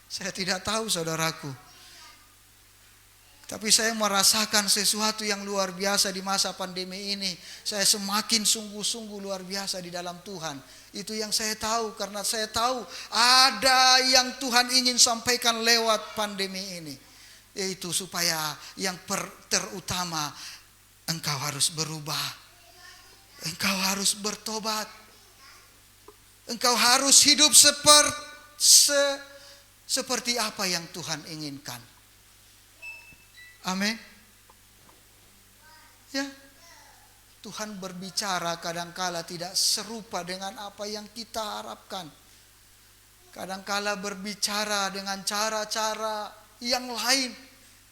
Speaker 3: saya tidak tahu, saudaraku. Tapi saya merasakan sesuatu yang luar biasa di masa pandemi ini. Saya semakin sungguh-sungguh luar biasa di dalam Tuhan. Itu yang saya tahu, karena saya tahu ada yang Tuhan ingin sampaikan lewat pandemi ini. Yaitu supaya yang terutama, engkau harus berubah. Engkau harus bertobat. Engkau harus hidup seperti apa yang Tuhan inginkan. Amin. Ya, Tuhan berbicara kadangkala tidak serupa dengan apa yang kita harapkan. Kadangkala berbicara dengan cara-cara yang lain.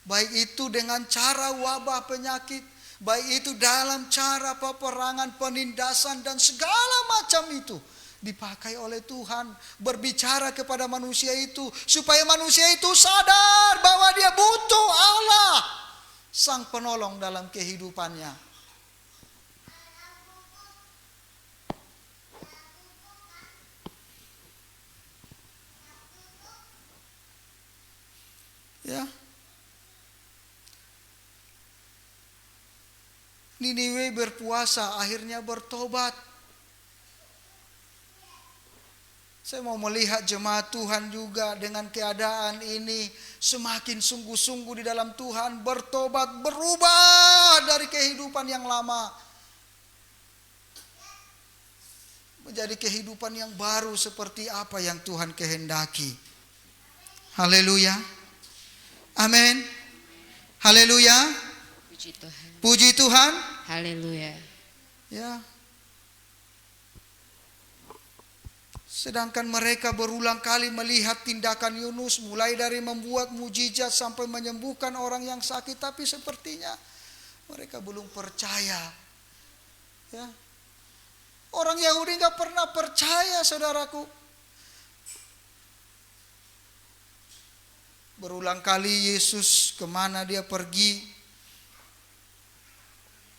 Speaker 3: Baik itu dengan cara wabah penyakit, baik itu dalam cara peperangan, penindasan dan segala macam itu dipakai oleh Tuhan, berbicara kepada manusia itu supaya manusia itu sadar bahwa dia butuh Allah, Sang Penolong dalam kehidupannya. Ya. Niniwe berpuasa, akhirnya bertobat. Saya mau melihat jemaat Tuhan juga dengan keadaan ini semakin sungguh-sungguh di dalam Tuhan, bertobat, berubah dari kehidupan yang lama menjadi kehidupan yang baru seperti apa yang Tuhan kehendaki. Haleluya. Amin. Haleluya.
Speaker 4: Puji Tuhan.
Speaker 3: Puji Tuhan.
Speaker 4: Haleluya.
Speaker 3: Ya. Sedangkan mereka berulang kali melihat tindakan Yunus, mulai dari membuat mujizat sampai menyembuhkan orang yang sakit, tapi sepertinya mereka belum percaya. Ya. Orang Yahudi nggak pernah percaya, saudaraku. Berulang kali Yesus kemana dia pergi,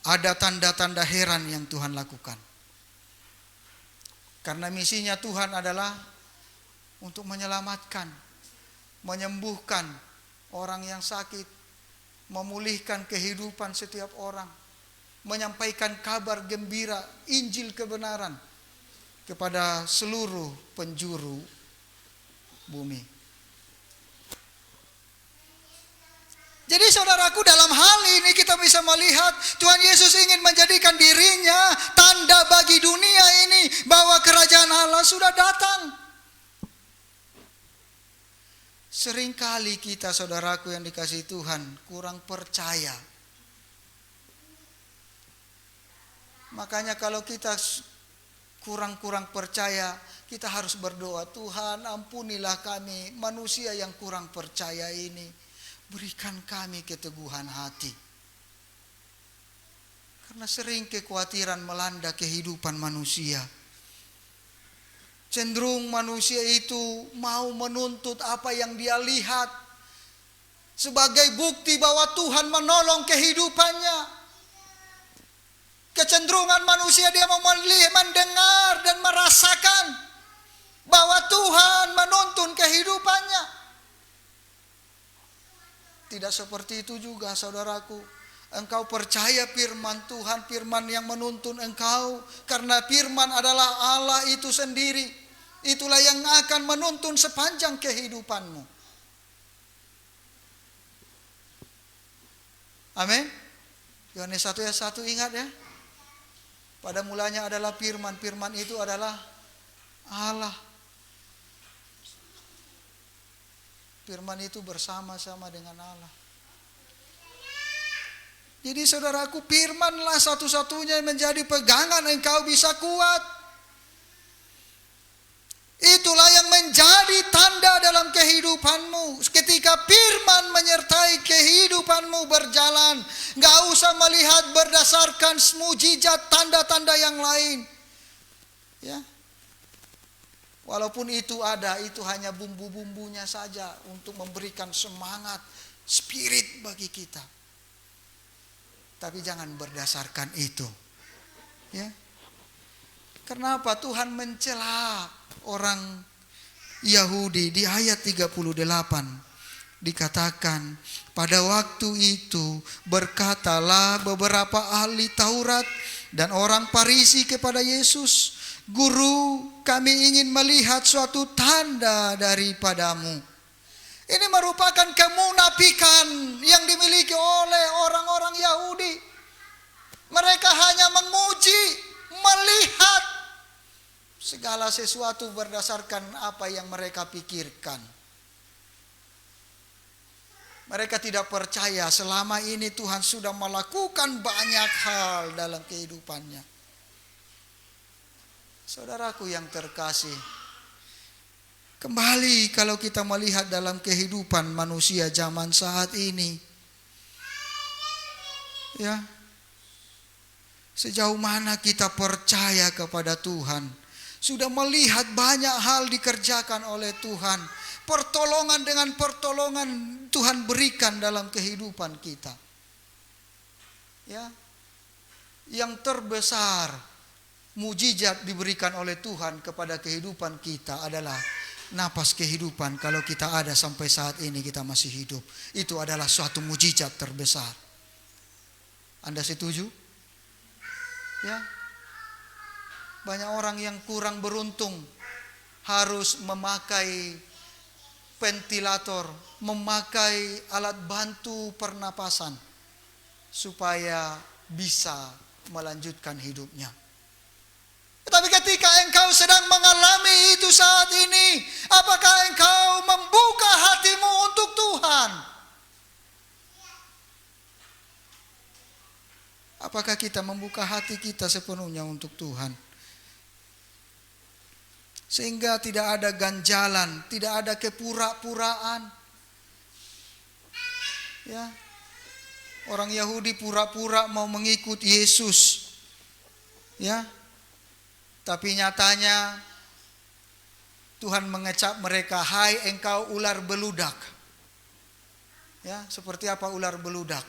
Speaker 3: ada tanda-tanda heran yang Tuhan lakukan. Karena misinya Tuhan adalah untuk menyelamatkan, menyembuhkan orang yang sakit, memulihkan kehidupan setiap orang, menyampaikan kabar gembira, Injil kebenaran kepada seluruh penjuru bumi. Jadi saudaraku, dalam hal ini kita bisa melihat Tuhan Yesus ingin menjadikan dirinya tanda bagi dunia ini bahwa kerajaan Allah sudah datang. Seringkali kita, saudaraku yang dikasihi Tuhan, kurang percaya. Makanya kalau kita kurang percaya, kita harus berdoa, Tuhan ampunilah kami manusia yang kurang percaya ini. Berikan kami keteguhan hati. Karena sering kekhawatiran melanda kehidupan manusia. Cenderung manusia itu mau menuntut apa yang dia lihat sebagai bukti bahwa Tuhan menolong kehidupannya. Kecenderungan manusia dia mau mendengar dan merasakan bahwa Tuhan menuntun kehidupannya. Tidak seperti itu juga, saudaraku. Engkau percaya firman Tuhan, firman yang menuntun engkau. Karena firman adalah Allah itu sendiri. Itulah yang akan menuntun sepanjang kehidupanmu. Amin. Yohanes 1 ayat 1, ingat ya. Pada mulanya adalah firman, firman itu adalah Allah. Firman itu bersama-sama dengan Allah. Jadi saudaraku, firmanlah satu-satunya yang menjadi pegangan engkau bisa kuat. Itulah yang menjadi tanda dalam kehidupanmu. Ketika firman menyertai kehidupanmu berjalan, gak usah melihat berdasarkan mujizat tanda-tanda yang lain. Ya. Walaupun itu ada, itu hanya bumbu-bumbunya saja untuk memberikan semangat, spirit bagi kita. Tapi jangan berdasarkan itu. Ya. Kenapa Tuhan mencela orang Yahudi di ayat 38? Dikatakan, pada waktu itu berkatalah beberapa ahli Taurat dan orang Farisi kepada Yesus, Guru, kami ingin melihat suatu tanda daripadamu. Ini merupakan kemunafikan yang dimiliki oleh orang-orang Yahudi. Mereka hanya memuji, melihat segala sesuatu berdasarkan apa yang mereka pikirkan. Mereka tidak percaya selama ini Tuhan sudah melakukan banyak hal dalam kehidupannya. Saudaraku yang terkasih, kembali kalau kita melihat dalam kehidupan manusia zaman saat ini, ya, sejauh mana kita percaya kepada Tuhan, sudah melihat banyak hal dikerjakan oleh Tuhan, pertolongan dengan pertolongan Tuhan berikan dalam kehidupan kita. Ya, yang terbesar mujizat diberikan oleh Tuhan kepada kehidupan kita adalah napas kehidupan. Kalau kita ada sampai saat ini kita masih hidup, itu adalah suatu mujizat terbesar. Anda setuju? Ya. Banyak orang yang kurang beruntung harus memakai ventilator, memakai alat bantu pernapasan supaya bisa melanjutkan hidupnya. Tapi ketika engkau sedang mengalami itu saat ini, apakah engkau membuka hatimu untuk Tuhan? Apakah kita membuka hati kita sepenuhnya untuk Tuhan? Sehingga tidak ada ganjalan, tidak ada kepura-puraan. Ya. Orang Yahudi pura-pura mau mengikut Yesus. Ya. Tapi nyatanya Tuhan mengecap mereka, hai engkau ular beludak. Ya, seperti apa ular beludak?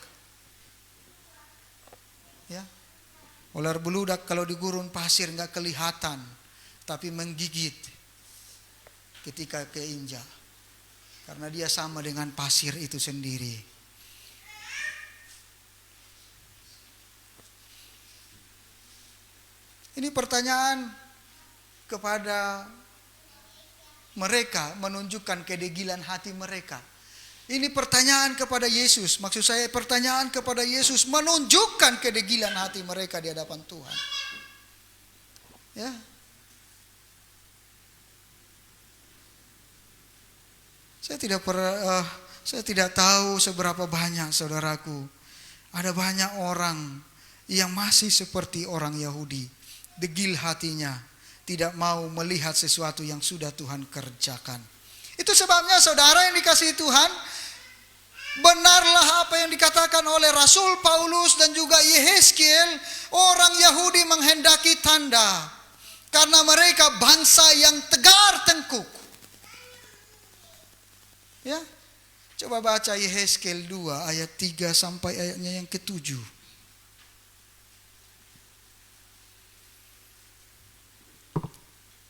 Speaker 3: Ya. Ular beludak kalau di gurun pasir enggak kelihatan, tapi menggigit ketika keinjak. Karena dia sama dengan pasir itu sendiri. Ini pertanyaan kepada mereka, menunjukkan kedegilan hati mereka. Ini pertanyaan kepada Yesus. Maksud saya pertanyaan kepada Yesus menunjukkan kedegilan hati mereka di hadapan Tuhan. Ya. Saya tidak tahu seberapa banyak saudaraku. Ada banyak orang yang masih seperti orang Yahudi. Degil hatinya, tidak mau melihat sesuatu yang sudah Tuhan kerjakan. Itu sebabnya saudara yang dikasihi Tuhan, benarlah apa yang dikatakan oleh Rasul Paulus dan juga Yehezkiel, orang Yahudi menghendaki tanda karena mereka bangsa yang tegar tengkuk. Ya, coba baca Yehezkiel 2 ayat 3 sampai ayatnya yang ke-7.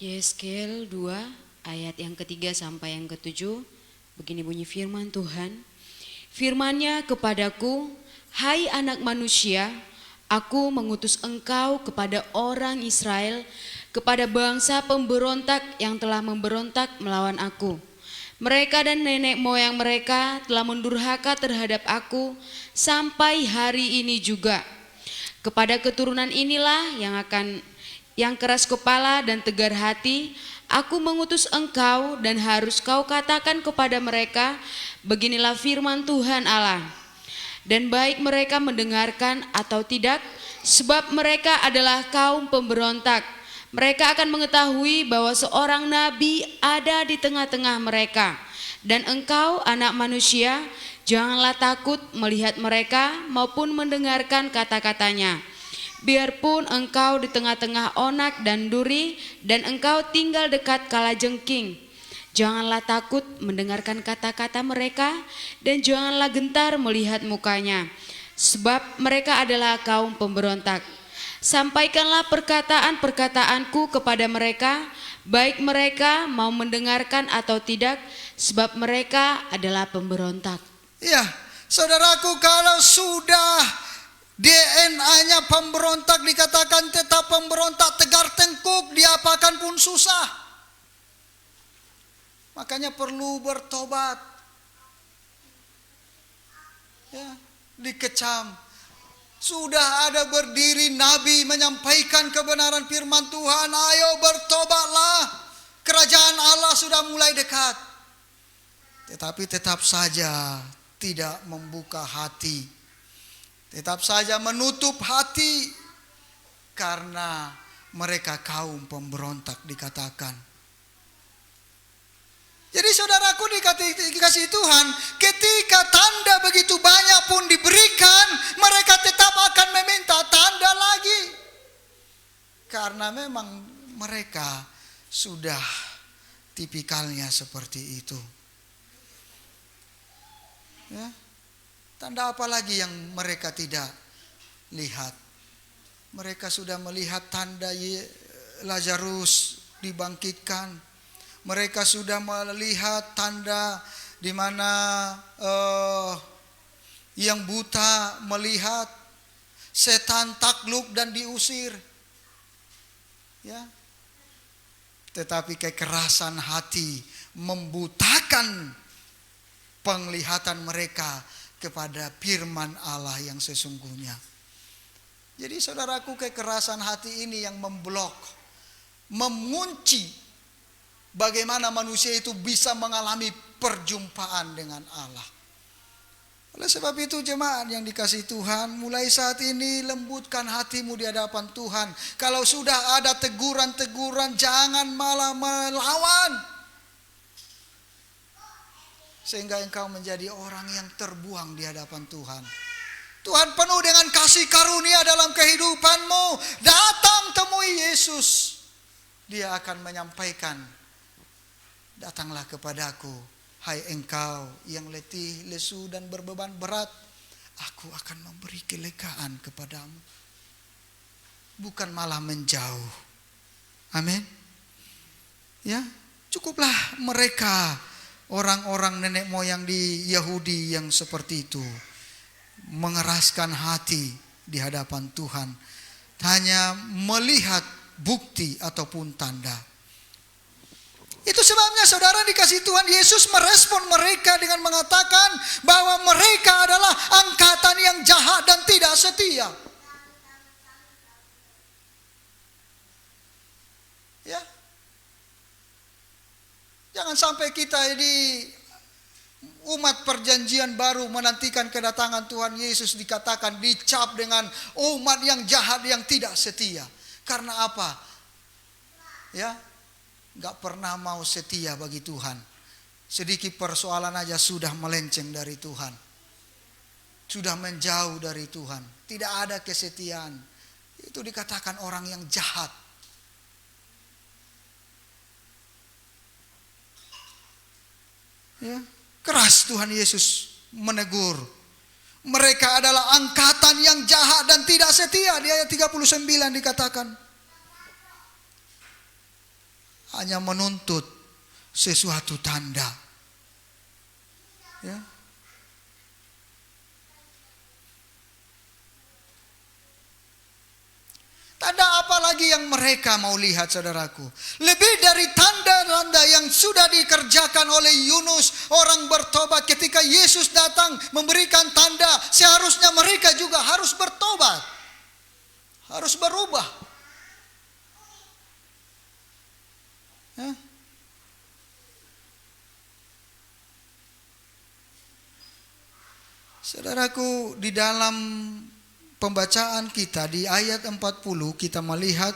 Speaker 4: Yehezkiel 2 ayat yang ketiga sampai yang ke-7. Begini bunyi firman Tuhan. Firman-Nya kepadaku, hai anak manusia, aku mengutus engkau kepada orang Israel, kepada bangsa pemberontak yang telah memberontak melawan aku. Mereka dan nenek moyang mereka telah mendurhaka terhadap aku sampai hari ini juga. Kepada keturunan inilah yang keras kepala dan tegar hati, aku mengutus engkau dan harus kau katakan kepada mereka, beginilah firman Tuhan Allah. Dan baik mereka mendengarkan atau tidak, sebab mereka adalah kaum pemberontak. Mereka akan mengetahui bahwa seorang nabi ada di tengah-tengah mereka. Dan engkau, anak manusia, janganlah takut melihat mereka maupun mendengarkan kata-katanya. Biarpun engkau di tengah-tengah onak dan duri, dan engkau tinggal dekat kalajengking, janganlah takut mendengarkan kata-kata mereka, dan janganlah gentar melihat mukanya, sebab mereka adalah kaum pemberontak. Sampaikanlah perkataan-perkataanku kepada mereka, baik mereka mau mendengarkan atau tidak, sebab mereka adalah pemberontak.
Speaker 3: Ya, saudaraku, kalau sudah DNA-nya pemberontak, dikatakan tetap pemberontak, tegar tengkuk, diapakan pun susah. Makanya perlu bertobat. Ya, dikecam. Sudah ada berdiri nabi menyampaikan kebenaran firman Tuhan, ayo bertobatlah, kerajaan Allah sudah mulai dekat. Tetapi tetap saja tidak membuka hati, tetap saja menutup hati, karena mereka kaum pemberontak dikatakan. Jadi saudaraku dikasih Tuhan, ketika tanda begitu banyak pun diberikan, mereka tetap akan meminta tanda lagi. Karena memang mereka sudah tipikalnya seperti itu. Ya. Tanda apa lagi yang mereka tidak lihat? Mereka sudah melihat tanda Lazarus dibangkitkan. Mereka sudah melihat tanda di mana yang buta melihat, setan takluk dan diusir. Ya. Tetapi kekerasan hati membutakan penglihatan mereka kepada firman Allah yang sesungguhnya. Jadi saudaraku, kekerasan hati ini yang memblok, mengunci bagaimana manusia itu bisa mengalami perjumpaan dengan Allah. Oleh sebab itu jemaat yang dikasihi Tuhan, mulai saat ini lembutkan hatimu di hadapan Tuhan. Kalau sudah ada teguran-teguran, jangan malah melawan, sehingga engkau menjadi orang yang terbuang di hadapan Tuhan. Tuhan penuh dengan kasih karunia dalam kehidupanmu. Datang temui Yesus. Dia akan menyampaikan, datanglah kepadaku, hai engkau yang letih, lesu dan berbeban berat, aku akan memberi kelegaan kepadamu. Bukan malah menjauh. Amin. Ya, cukuplah mereka, orang-orang nenek moyang di Yahudi yang seperti itu, mengeraskan hati di hadapan Tuhan, hanya melihat bukti ataupun tanda. Itu sebabnya saudara dikasih Tuhan, Yesus merespon mereka dengan mengatakan bahwa mereka adalah angkatan yang jahat dan tidak setia. Ya. Jangan sampai kita di umat perjanjian baru menantikan kedatangan Tuhan Yesus dikatakan dicap dengan umat yang jahat yang tidak setia. Karena apa? Ya, gak pernah mau setia bagi Tuhan. Sedikit persoalan aja sudah melenceng dari Tuhan, sudah menjauh dari Tuhan, tidak ada kesetiaan. Itu dikatakan orang yang jahat. Ya, keras Tuhan Yesus menegur. Mereka adalah angkatan yang jahat dan tidak setia. Di ayat 39 dikatakan, hanya menuntut sesuatu tanda. Ya. Tanda apa lagi yang mereka mau lihat, saudaraku? Lebih dari tanda tanda-tanda yang sudah dikerjakan oleh Yunus, orang bertobat ketika Yesus datang memberikan tanda, seharusnya mereka juga harus bertobat. Harus berubah. Ya. Saudaraku, di dalam pembacaan kita di ayat 40 kita melihat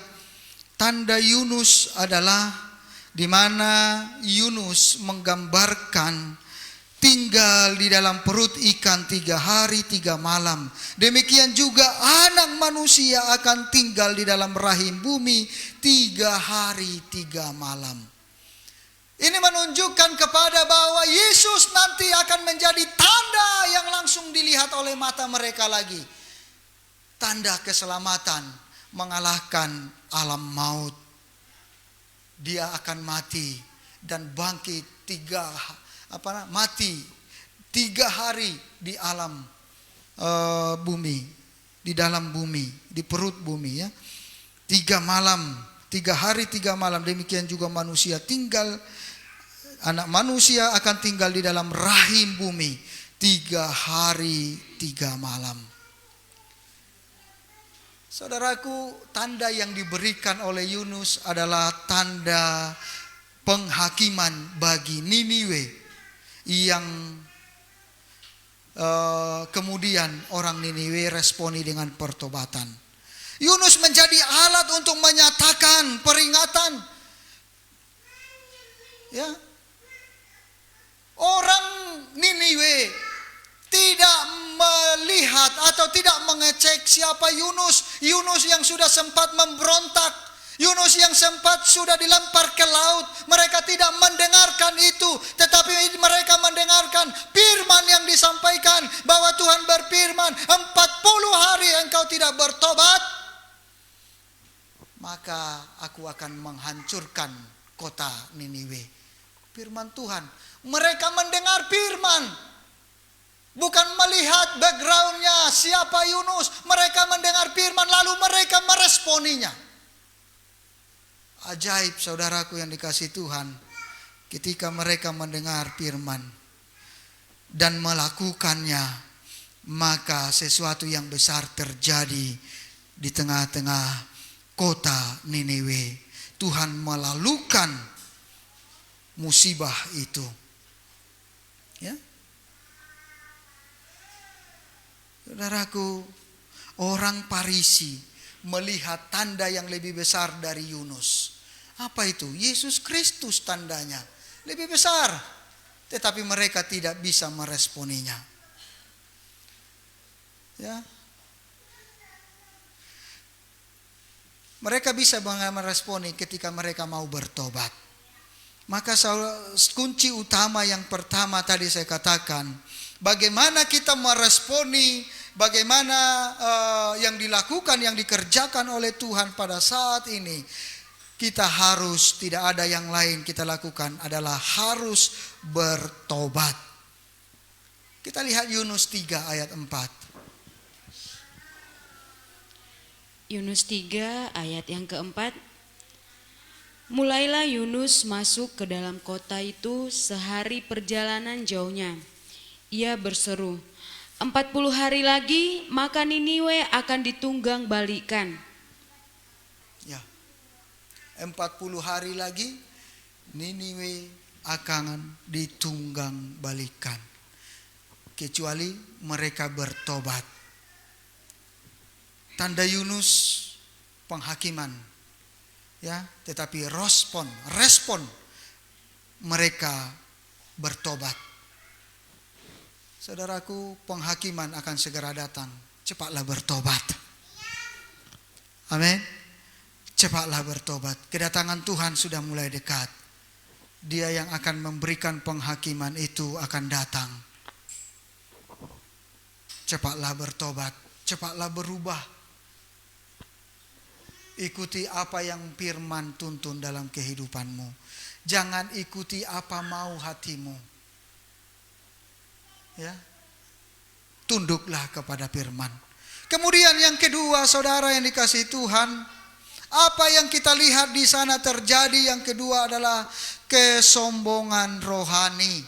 Speaker 3: tanda Yunus adalah di mana Yunus menggambarkan tinggal di dalam perut ikan 3 hari 3 malam. Demikian juga anak manusia akan tinggal di dalam rahim bumi 3 hari 3 malam. Ini menunjukkan kepada bahwa Yesus nanti akan menjadi tanda yang langsung dilihat oleh mata mereka lagi. Tanda keselamatan, mengalahkan alam maut. Dia akan mati dan bangkit 3 hari di alam bumi, di dalam bumi, di perut bumi ya. 3 malam, 3 hari 3 malam. Demikian juga manusia tinggal, anak manusia akan tinggal di dalam rahim bumi 3 hari 3 malam. Saudaraku, tanda yang diberikan oleh Yunus adalah tanda penghakiman bagi Niniwe yang kemudian orang Niniwe responi dengan pertobatan. Yunus menjadi alat untuk menyatakan peringatan. Ya. Orang Niniwe tidak melihat atau tidak mengecek siapa Yunus. Yunus yang sudah sempat memberontak, Yunus yang sempat sudah dilempar ke laut. Mereka tidak mendengarkan itu, tetapi mereka mendengarkan firman yang disampaikan bahwa Tuhan berfirman, 40 hari engkau tidak bertobat, maka aku akan menghancurkan kota Niniwe. Firman Tuhan. Mereka mendengar firman, bukan melihat backgroundnya siapa Yunus. Mereka mendengar firman lalu mereka meresponinya. Ajaib saudaraku yang dikasihi Tuhan, ketika mereka mendengar firman dan melakukannya, maka sesuatu yang besar terjadi di tengah-tengah kota Niniwe. Tuhan melalukan musibah itu. Ya. Saudaraku, orang Farisi melihat tanda yang lebih besar dari Yunus. Apa itu? Yesus Kristus tandanya. Lebih besar. Tetapi mereka tidak bisa meresponinya. Ya. Mereka bisa meresponi ketika mereka mau bertobat. Maka kunci utama yang pertama tadi saya katakan, bagaimana kita meresponi, bagaimana yang dilakukan, yang dikerjakan oleh Tuhan pada saat ini. Kita harus, tidak ada yang lain kita lakukan, adalah harus bertobat. Kita lihat Yunus 3 ayat 4.
Speaker 4: Yunus 3 ayat yang keempat. Mulailah Yunus masuk ke dalam kota itu sehari perjalanan jauhnya. Ia berseru, 40 hari lagi maka Niniwe akan ditunggang balikan.
Speaker 3: Ya, 40 hari lagi Niniwe akan ditunggang balikan. Kecuali mereka bertobat. Tanda Yunus penghakiman. Ya, tetapi respon mereka bertobat. Saudaraku, penghakiman akan segera datang. Cepatlah bertobat. Amin. Cepatlah bertobat. Kedatangan Tuhan sudah mulai dekat. Dia yang akan memberikan penghakiman itu akan datang. Cepatlah bertobat. Cepatlah berubah. Ikuti apa yang firman tuntun dalam kehidupanmu. Jangan ikuti apa mau hatimu. Ya. Tunduklah kepada firman. Kemudian yang kedua, saudara yang dikasihi Tuhan, Apa yang kita lihat di sana terjadi? Yang kedua adalah kesombongan rohani.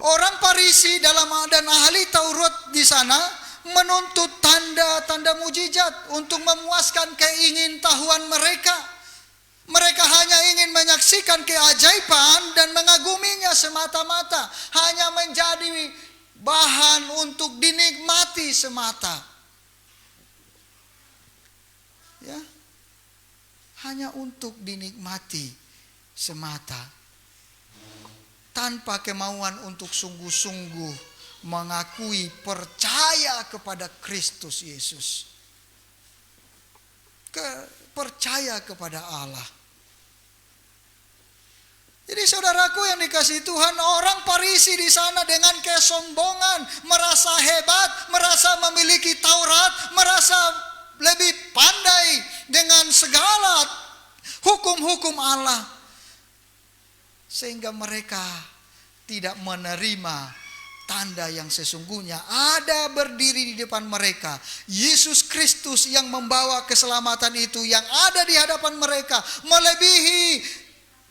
Speaker 3: Orang Farisi dan ahli Taurat di sana menuntut tanda-tanda mujizat untuk memuaskan keingintahuan mereka. Mereka hanya ingin menyaksikan keajaiban dan mengaguminya semata-mata, hanya menjadi bahan untuk dinikmati semata. Ya, hanya untuk dinikmati semata, tanpa kemauan untuk sungguh-sungguh mengakui percaya kepada Kristus Yesus, percaya kepada Allah. Jadi saudaraku yang dikasihi Tuhan, orang Farisi di sana dengan kesombongan, merasa hebat, merasa memiliki Taurat, merasa lebih pandai dengan segala hukum-hukum Allah, sehingga mereka tidak menerima tanda yang sesungguhnya ada berdiri di depan mereka. Yesus Kristus yang membawa keselamatan itu yang ada di hadapan mereka, melebihi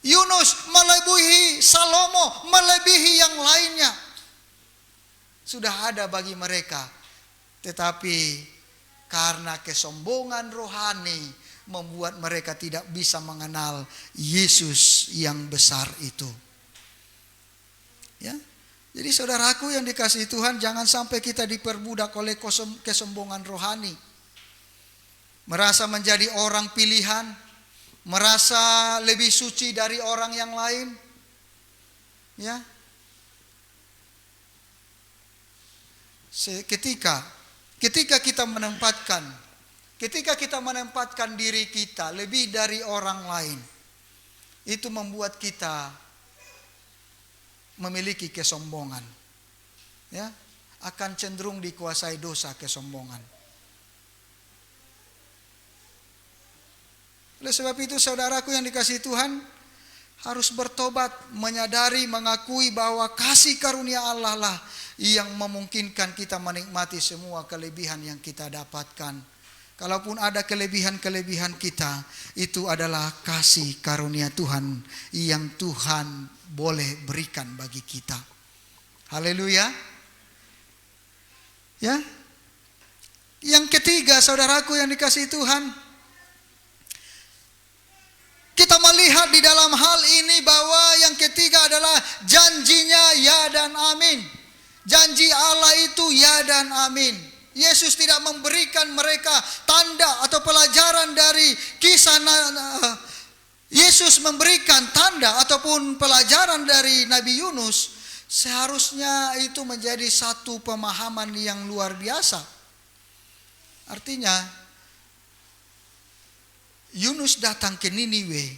Speaker 3: Yunus, melebihi Salomo, melebihi yang lainnya. Sudah ada bagi mereka. Tetapi karena kesombongan rohani membuat mereka tidak bisa mengenal Yesus yang besar itu. Ya. Jadi saudaraku yang dikasihi Tuhan, jangan sampai kita diperbudak oleh kesombongan rohani. Merasa menjadi orang pilihan, merasa lebih suci dari orang yang lain. Ya. Ketika kita menempatkan diri kita lebih dari orang lain, itu membuat kita memiliki kesombongan. Ya, akan cenderung dikuasai dosa kesombongan. Oleh sebab itu saudaraku yang dikasihi Tuhan, harus bertobat, menyadari, mengakui bahwa kasih karunia Allah lah yang memungkinkan kita menikmati semua kelebihan yang kita dapatkan. Kalaupun ada kelebihan-kelebihan kita, itu adalah kasih karunia Tuhan yang Tuhan boleh berikan bagi kita. Haleluya. Ya. Yang ketiga, saudaraku yang dikasihi Tuhan, kita melihat di dalam hal ini bahwa yang ketiga adalah janjinya ya dan amin. Janji Allah itu ya dan amin. Yesus tidak memberikan mereka tanda atau pelajaran dari kisah Yesus memberikan tanda ataupun pelajaran dari Nabi Yunus. Seharusnya itu menjadi satu pemahaman yang luar biasa. Artinya Yunus datang ke Niniwe,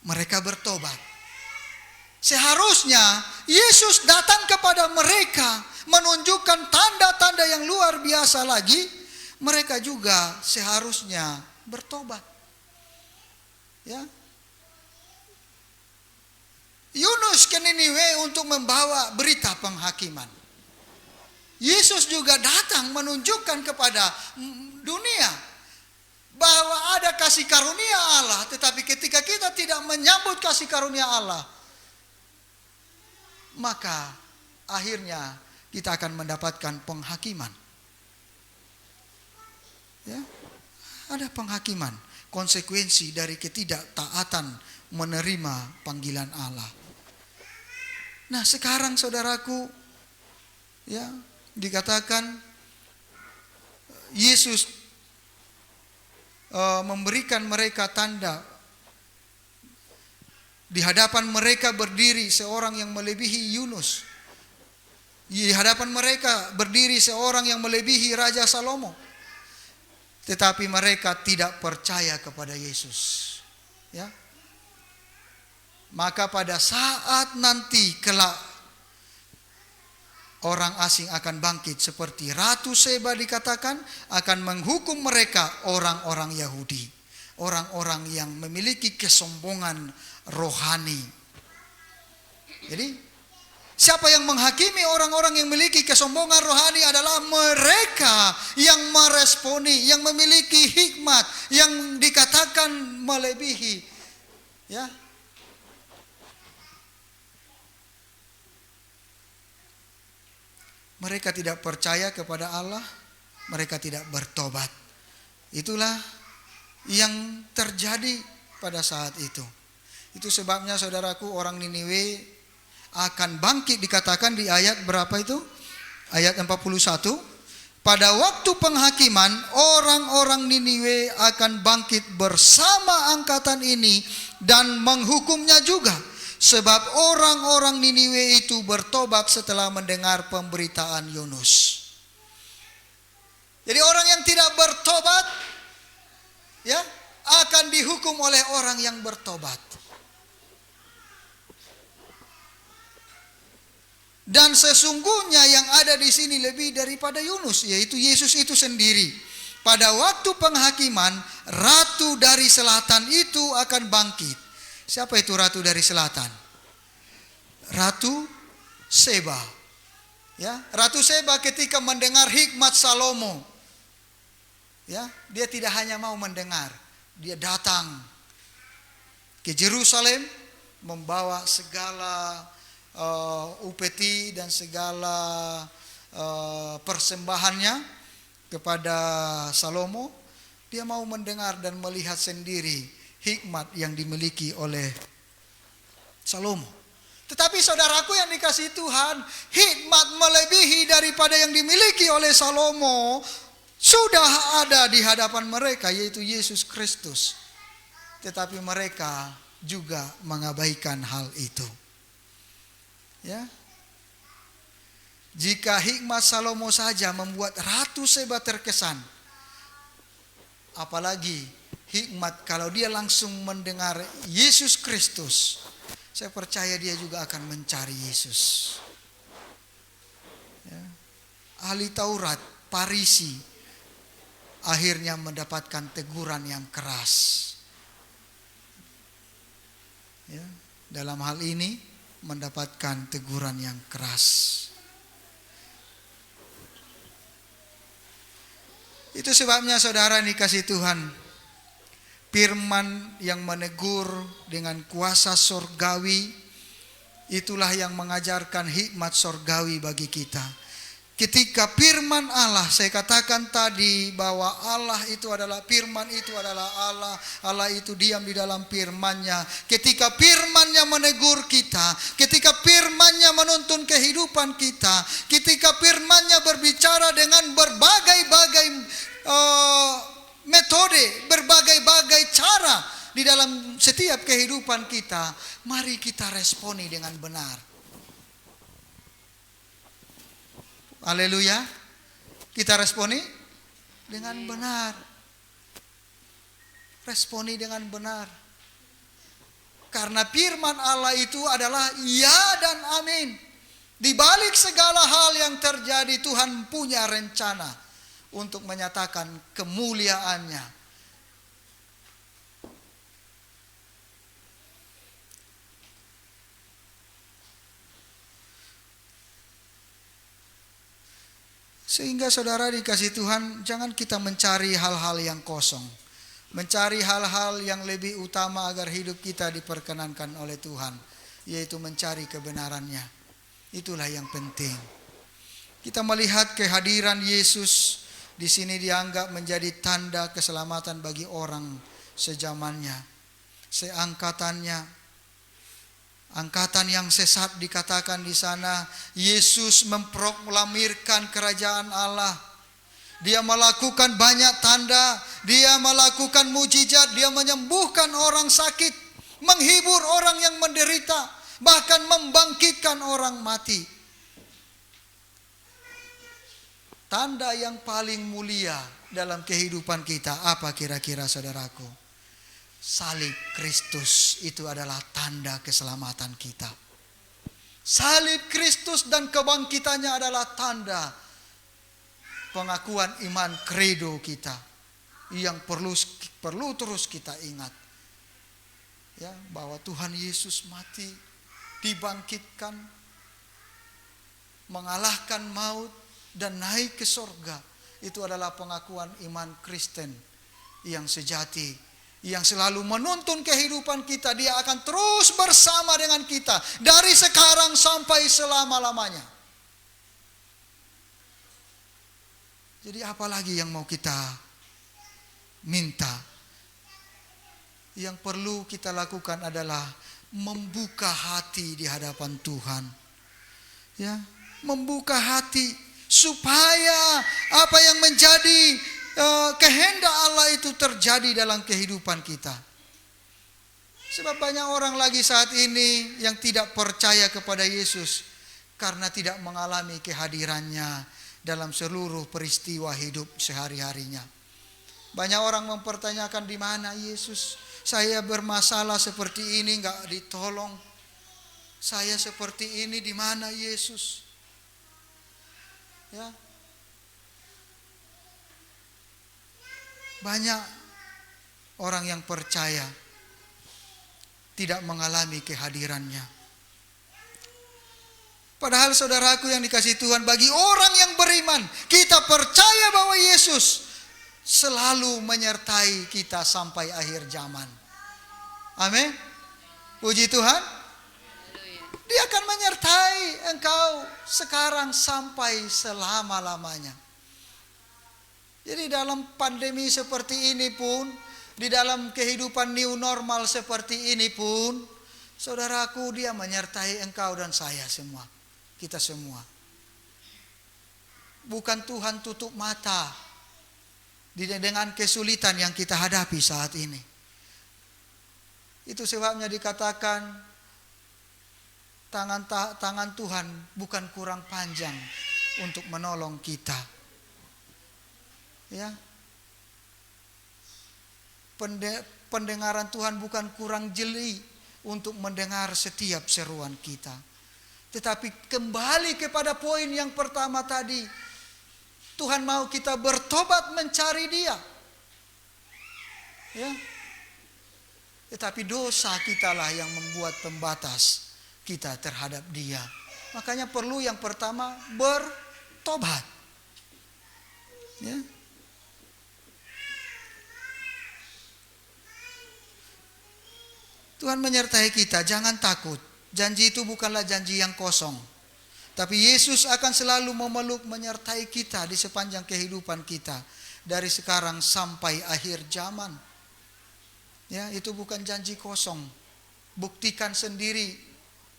Speaker 3: mereka bertobat. Seharusnya Yesus datang kepada mereka, menunjukkan tanda-tanda yang luar biasa lagi. Mereka juga seharusnya bertobat. Ya. Yunus ke Niniwe untuk membawa berita penghakiman. Yesus juga datang menunjukkan kepada dunia bahwa ada kasih karunia Allah, tetapi ketika kita tidak menyambut kasih karunia Allah, maka akhirnya kita akan mendapatkan penghakiman. Ya, ada penghakiman, konsekuensi dari ketidaktaatan menerima panggilan Allah. Nah, sekarang saudaraku, ya, dikatakan Yesus memberikan mereka tanda. Di hadapan mereka berdiri seorang yang melebihi Yunus. Di hadapan mereka berdiri seorang yang melebihi Raja Salomo. Tetapi mereka tidak percaya kepada Yesus. Ya. Maka pada saat nanti kelak orang asing akan bangkit seperti Ratu Seba dikatakan akan menghukum mereka orang-orang Yahudi, orang-orang yang memiliki kesombongan rohani. Jadi Siapa yang menghakimi orang-orang yang memiliki kesombongan rohani adalah mereka yang meresponi, yang memiliki hikmat, yang dikatakan melebihi. Ya. Mereka tidak percaya kepada Allah, mereka tidak bertobat. Itulah yang terjadi pada saat itu. Itu sebabnya saudaraku, orang Niniwe akan bangkit, dikatakan di ayat berapa itu? Ayat 41. Pada waktu penghakiman, orang-orang Niniwe akan bangkit bersama angkatan ini dan menghukumnya juga. Sebab orang-orang Niniwe itu bertobat setelah mendengar pemberitaan Yunus. Jadi orang yang tidak bertobat, ya, akan dihukum oleh orang yang bertobat. Dan sesungguhnya yang ada di sini lebih daripada Yunus, yaitu Yesus itu sendiri. Pada waktu penghakiman, ratu dari selatan itu akan bangkit. Siapa itu ratu dari selatan? Ratu Seba. Ya, Ratu Seba ketika mendengar hikmat Salomo, ya, dia tidak hanya mau mendengar, dia datang ke Yerusalem membawa segala upeti dan segala persembahannya kepada Salomo. Dia mau mendengar dan melihat sendiri hikmat yang dimiliki oleh Salomo. Tetapi saudaraku yang dikasihi Tuhan, hikmat melebihi daripada yang dimiliki oleh Salomo sudah ada di hadapan mereka, yaitu Yesus Kristus. Tetapi mereka juga mengabaikan hal itu. Ya. Jika hikmat Salomo saja membuat Ratu Seba terkesan, apalagi hikmat kalau dia langsung mendengar Yesus Kristus, saya percaya dia juga akan mencari Yesus. Ya. Ahli Taurat, Farisi, akhirnya mendapatkan teguran yang keras. Ya. Dalam hal ini mendapatkan teguran yang keras. Itu sebabnya saudara dikasih Tuhan, firman yang menegur dengan kuasa sorgawi, itulah yang mengajarkan hikmat sorgawi bagi kita. Ketika firman Allah, saya katakan tadi bahwa Allah itu adalah firman, itu adalah Allah. Allah itu diam di dalam firman-Nya. Ketika firman-Nya menegur kita, ketika firman-Nya menuntun kehidupan kita, ketika firman-Nya berbicara dengan berbagai-bagai metode, berbagai-bagai cara di dalam setiap kehidupan kita, mari kita responi dengan benar. Haleluya. Kita responi dengan benar. Responi dengan benar. Karena firman Allah itu adalah ya dan amin. Di balik segala hal yang terjadi, Tuhan punya rencana untuk menyatakan kemuliaan-Nya. Sehingga saudara dikasih Tuhan, jangan kita mencari hal-hal yang kosong. Mencari hal-hal yang lebih utama agar hidup kita diperkenankan oleh Tuhan, yaitu mencari kebenaran-Nya. Itulah yang penting. Kita melihat kehadiran Yesus di sini dianggap menjadi tanda keselamatan bagi orang sejamannya, seangkatannya. Angkatan yang sesat dikatakan di sana, Yesus memproklamirkan kerajaan Allah. Dia melakukan banyak tanda, dia melakukan mujizat, dia menyembuhkan orang sakit, menghibur orang yang menderita, bahkan membangkitkan orang mati. Tanda yang paling mulia dalam kehidupan kita apa kira-kira saudaraku? Salib Kristus itu adalah tanda keselamatan kita. Salib Kristus dan kebangkitannya adalah tanda pengakuan iman kredo kita yang perlu terus kita ingat. Ya, bahwa Tuhan Yesus mati, dibangkitkan, mengalahkan maut dan naik ke sorga. Itu adalah pengakuan iman Kristen yang sejati, yang selalu menuntun kehidupan kita. Dia akan terus bersama dengan kita dari sekarang sampai selama-lamanya. Jadi apalagi yang mau kita minta? Yang perlu kita lakukan adalah membuka hati di hadapan Tuhan. Ya, membuka hati supaya apa yang menjadi kehendak Allah itu terjadi dalam kehidupan kita. Sebab banyak orang lagi saat ini yang tidak percaya kepada Yesus karena tidak mengalami kehadirannya dalam seluruh peristiwa hidup sehari-harinya. Banyak orang mempertanyakan, di mana Yesus? Saya bermasalah seperti ini enggak ditolong. Saya seperti ini, di mana Yesus? Ya. Banyak orang yang percaya tidak mengalami kehadirannya. Padahal saudaraku yang dikasihi Tuhan, bagi orang yang beriman, kita percaya bahwa Yesus selalu menyertai kita sampai akhir zaman. Amin. Puji Tuhan. Dia akan menyertai engkau sekarang sampai selama-lamanya. Jadi dalam pandemi seperti ini pun, di dalam kehidupan new normal seperti ini pun, saudaraku, Dia menyertai engkau dan saya semua. Kita semua. Bukan Tuhan tutup mata dengan kesulitan yang kita hadapi saat ini. Itu sebabnya dikatakan tangan Tuhan bukan kurang panjang untuk menolong kita. Ya. Pendengaran Tuhan bukan kurang jeli untuk mendengar setiap seruan kita. Tetapi kembali kepada poin yang pertama tadi, Tuhan mau kita bertobat mencari Dia. Ya. Tetapi dosa kitalah yang membuat pembatas kita terhadap Dia. Makanya perlu yang pertama bertobat. Ya. Tuhan menyertai kita, jangan takut. Janji itu bukanlah janji yang kosong. Tapi Yesus akan selalu memeluk, menyertai kita di sepanjang kehidupan kita. Dari sekarang sampai akhir zaman. Ya, itu bukan janji kosong. Buktikan sendiri.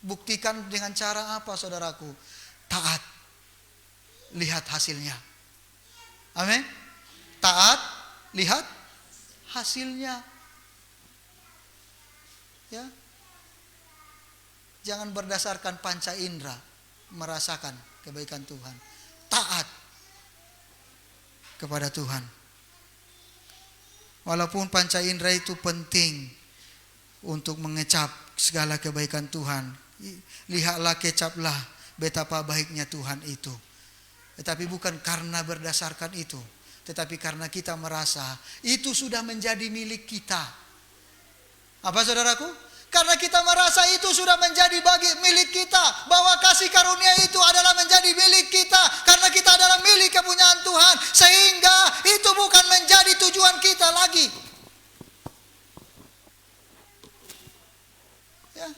Speaker 3: Buktikan dengan cara apa, saudaraku? Taat. Lihat hasilnya. Amin. Taat, lihat hasilnya. Ya. Jangan berdasarkan panca indera merasakan kebaikan Tuhan. Taat kepada Tuhan. Walaupun panca indera itu penting untuk mengecap segala kebaikan Tuhan. Lihatlah, kecaplah betapa baiknya Tuhan itu. Tetapi bukan karena berdasarkan itu, tetapi karena kita merasa itu sudah menjadi milik kita. Apa, saudaraku? Karena kita merasa itu sudah menjadi milik kita. Bahwa kasih karunia itu adalah menjadi milik kita. Karena kita adalah milik kepunyaan Tuhan. Sehingga itu bukan menjadi tujuan kita lagi. Ya.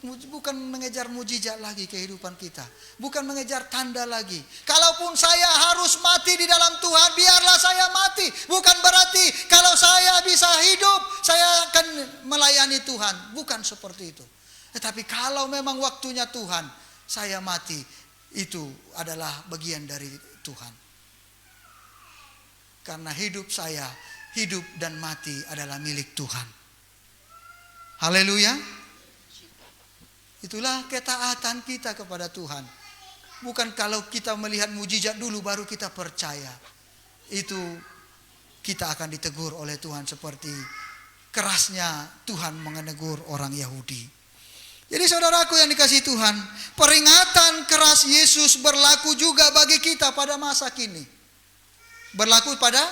Speaker 3: Bukan mengejar mujizat lagi kehidupan kita. Bukan mengejar tanda lagi. Kalaupun saya harus mati di dalam Tuhan, biarlah saya mati. Bukan berarti kalau saya bisa hidup, saya akan melayani Tuhan. Bukan seperti itu. Tetapi kalau memang waktunya Tuhan, saya mati. Itu adalah bagian dari Tuhan. Karena hidup saya, hidup dan mati adalah milik Tuhan. Haleluya. Itulah ketaatan kita kepada Tuhan. Bukan kalau kita melihat mujizat dulu baru kita percaya. Itu kita akan ditegur oleh Tuhan seperti kerasnya Tuhan menegur orang Yahudi. Jadi saudaraku yang dikasihi Tuhan, peringatan keras Yesus berlaku juga bagi kita pada masa kini. Berlaku pada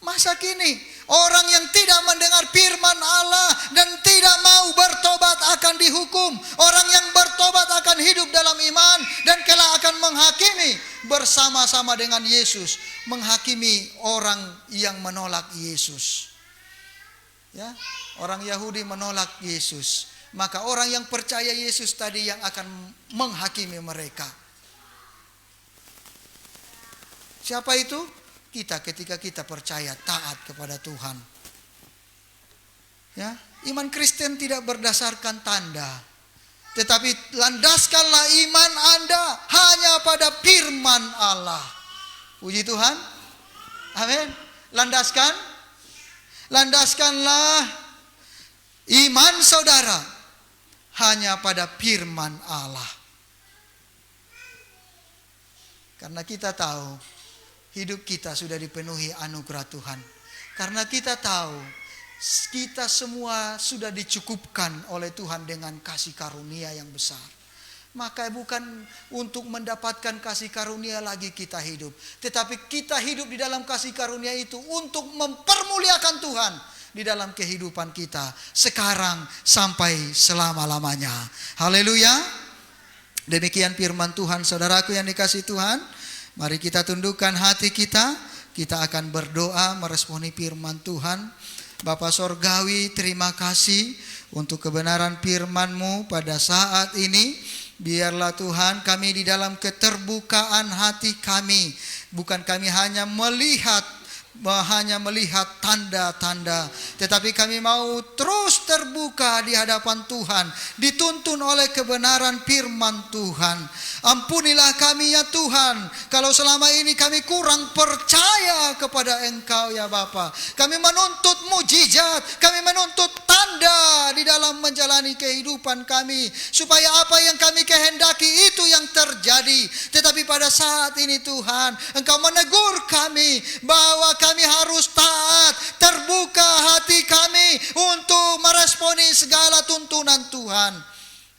Speaker 3: Masa kini orang yang tidak mendengar firman Allah dan tidak mau bertobat akan dihukum. Orang yang bertobat akan hidup dalam iman dan kelak akan menghakimi bersama-sama dengan Yesus, menghakimi orang yang menolak Yesus. Ya, orang Yahudi menolak Yesus, maka orang yang percaya Yesus tadi yang akan menghakimi mereka. Siapa itu? Kita, ketika kita percaya taat kepada Tuhan. Ya, iman Kristen tidak berdasarkan tanda, tetapi landaskanlah iman Anda hanya pada firman Allah. Puji Tuhan. Amin. Landaskanlah iman saudara hanya pada firman Allah. Karena kita tahu hidup kita sudah dipenuhi anugerah Tuhan. Karena kita tahu kita semua sudah dicukupkan oleh Tuhan dengan kasih karunia yang besar. Maka bukan untuk mendapatkan kasih karunia lagi kita hidup, tetapi kita hidup di dalam kasih karunia itu untuk mempermuliakan Tuhan di dalam kehidupan kita sekarang sampai selama-lamanya. Haleluya. Demikian firman Tuhan, saudaraku yang dikasihi Tuhan. Mari kita tundukkan hati kita. Kita akan berdoa meresponi firman Tuhan. Bapa Sorgawi, terima kasih untuk kebenaran firman-Mu pada saat ini. Biarlah Tuhan kami di dalam keterbukaan hati kami. Bukan kami hanya melihat tanda-tanda, tetapi kami mau terus terbuka di hadapan Tuhan, dituntun oleh kebenaran firman Tuhan. Ampunilah kami ya Tuhan, kalau selama ini kami kurang percaya kepada Engkau ya Bapa. Kami menuntut mujizat, kami menuntut tanda di dalam menjalani kehidupan kami, supaya apa yang kami kehendaki itu yang terjadi. Tetapi pada saat ini Tuhan, Engkau menegur kami bahwa kami harus taat, terbuka hati kami untuk meresponi segala tuntunan Tuhan.